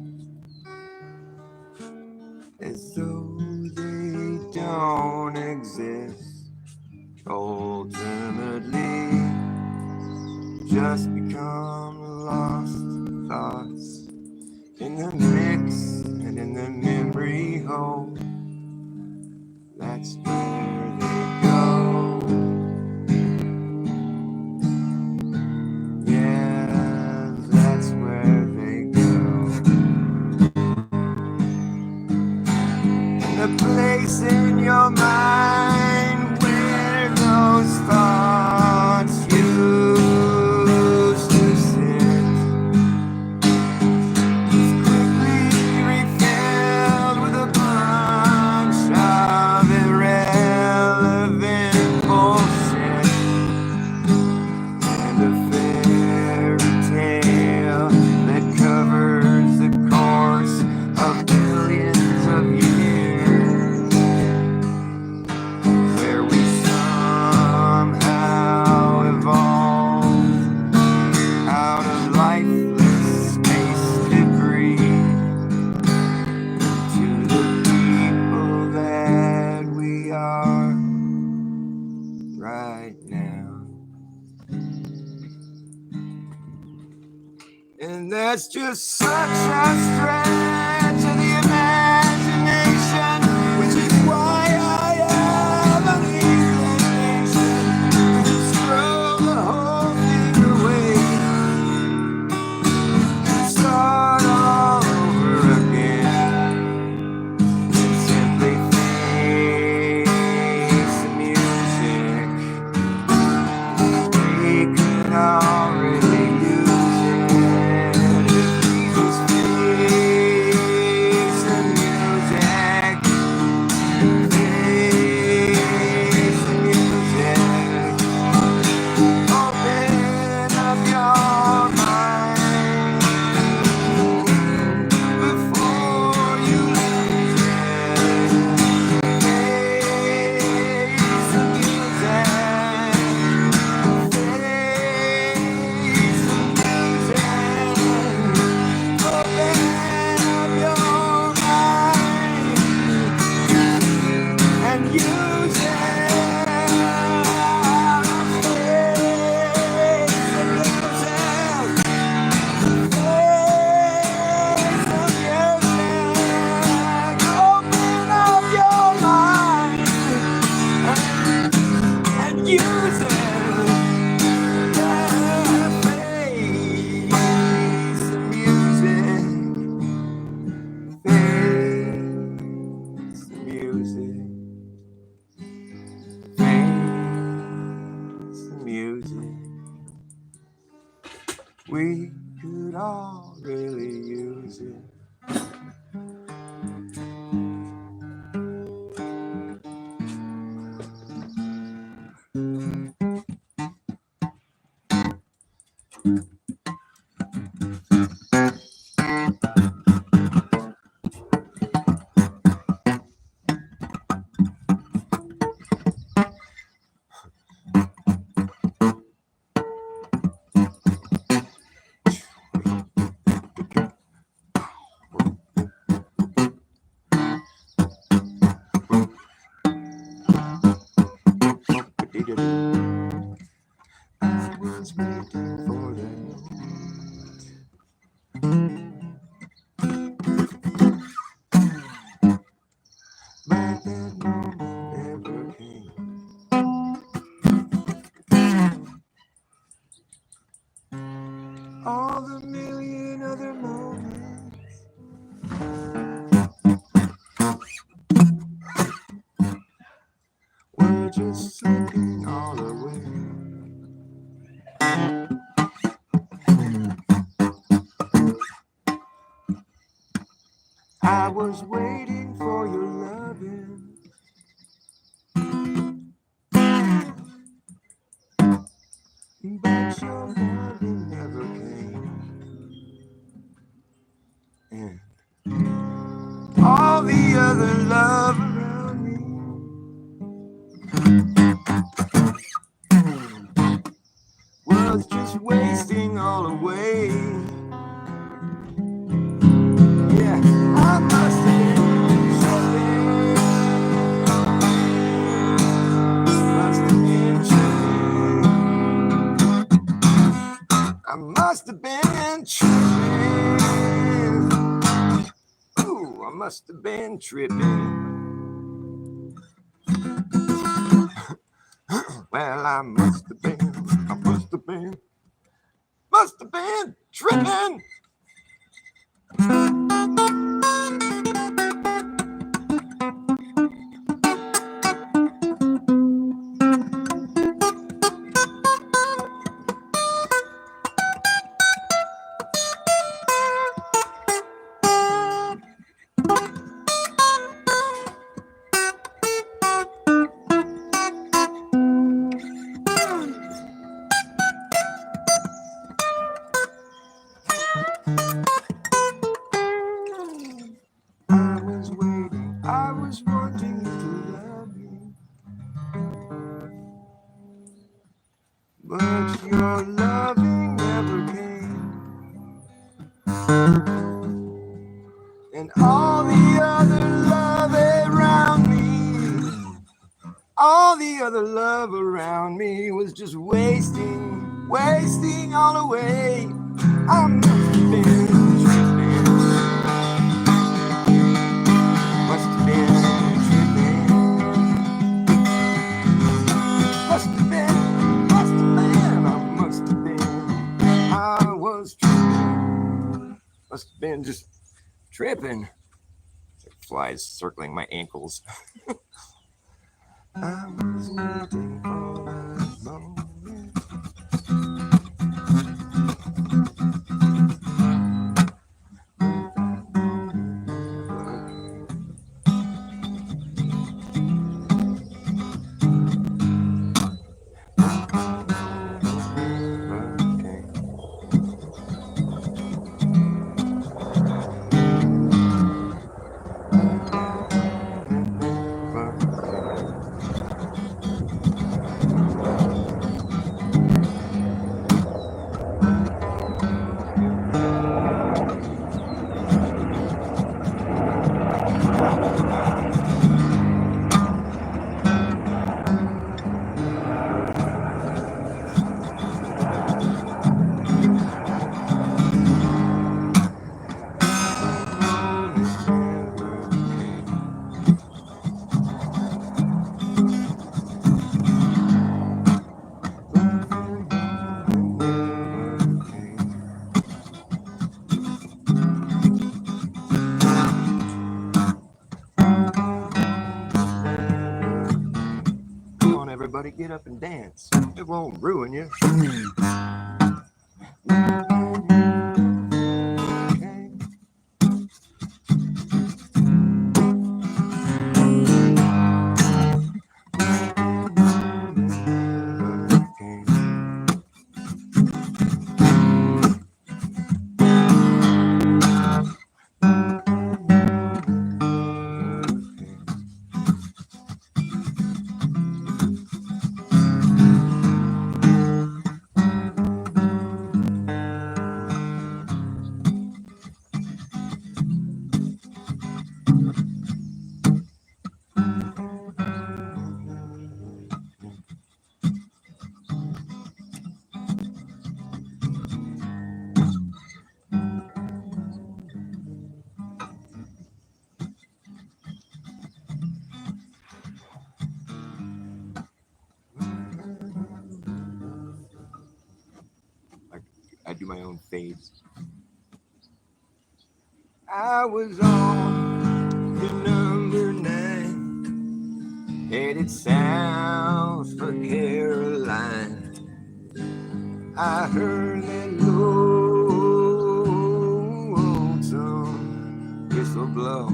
as though they don't exist. Ultimately, just become lost thoughts in the mix and in the memory hole. That's where they go. Yeah, that's where they go. And the place in your mind where those thoughts And that's just such a stretch of the imagination, which is why I have an inclination to throw the whole thing away and start all over again and simply face the music. We could already use it if we just face the music. Face the music. Open up your mind before you lose it. Face the music. Face the music. Open up your mind and use it. Face the music. Face the music. Open up your mind and use it. Face the music. Face the music. Face the music. We could all really use it. I was waiting for that moment. But that moment never came. All the million other moments were just slipping all away. I was waiting for your loving, but your loving never came. And all the other love around me was just wasting all away. Yeah, I must have been tripping. Must have been tripping. I must have been tripping. Ooh, I must have been tripping. Well, I must have been tripping. I was waiting, I was wanting you to love me, but your loving never came. And all the other love around me, all the other love around me was just wasting all away. I must was tripping. Must have been just tripping. Flies circling my ankles. I was waiting for that moment. Everybody get up and dance. It won't ruin you. I do my own fades. I was on the number 9, headed south for Carolina. I heard that lonesome whistle blow.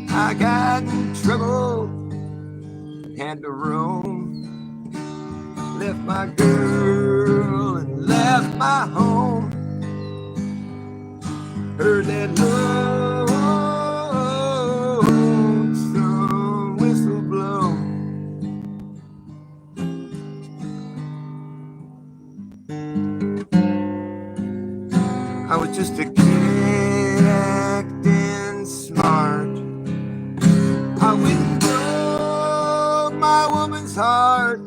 I got in trouble, had to roam. Left my girl and left my home. Heard that lonesome whistle blow. I was just a kid acting smart. I went and broke my woman's heart.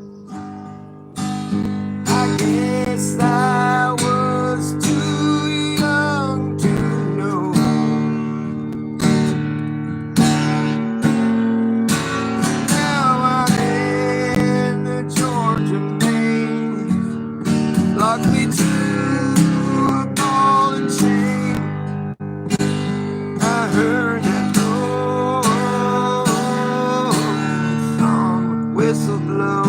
I guess I was too young to know. Now I'm in the Georgia main, locked me to a ball and chain. I heard that lonesome whistle blow.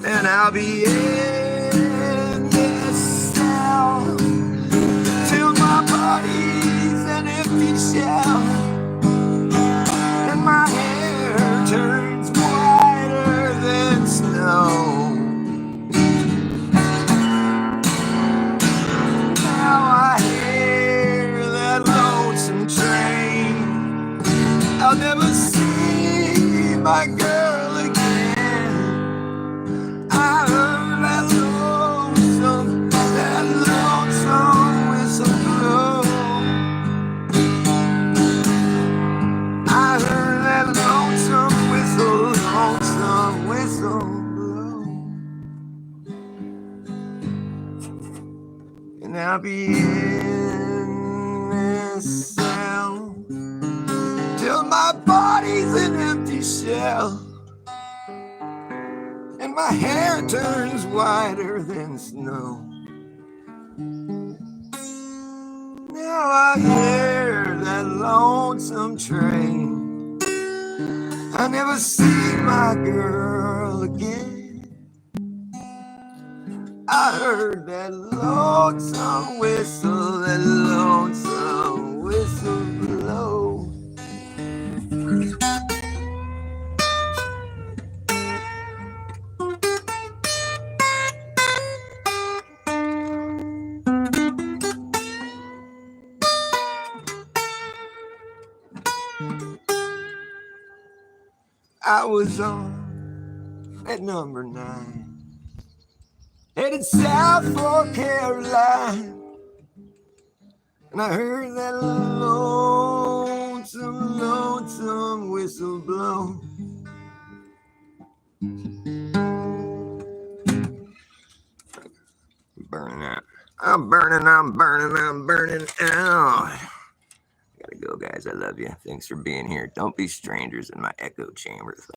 And I'll be in this cell till my body's an empty shell, and my hair turns whiter than snow. Now I hear that lonesome train. I'll never see my girl again. I heard that lonesome whistle blow. I'll be in this cell till my body's an empty shell and my hair turns whiter than snow. Now I hear that lonesome train. I never see my girl again. I heard that lonesome whistle blow. I was on at number 9, headed south for Caroline, and I heard that lonesome whistle blow. Burning out. I'm burning out. Gotta go, guys. I love you. Thanks for being here. Don't be strangers in my echo chambers.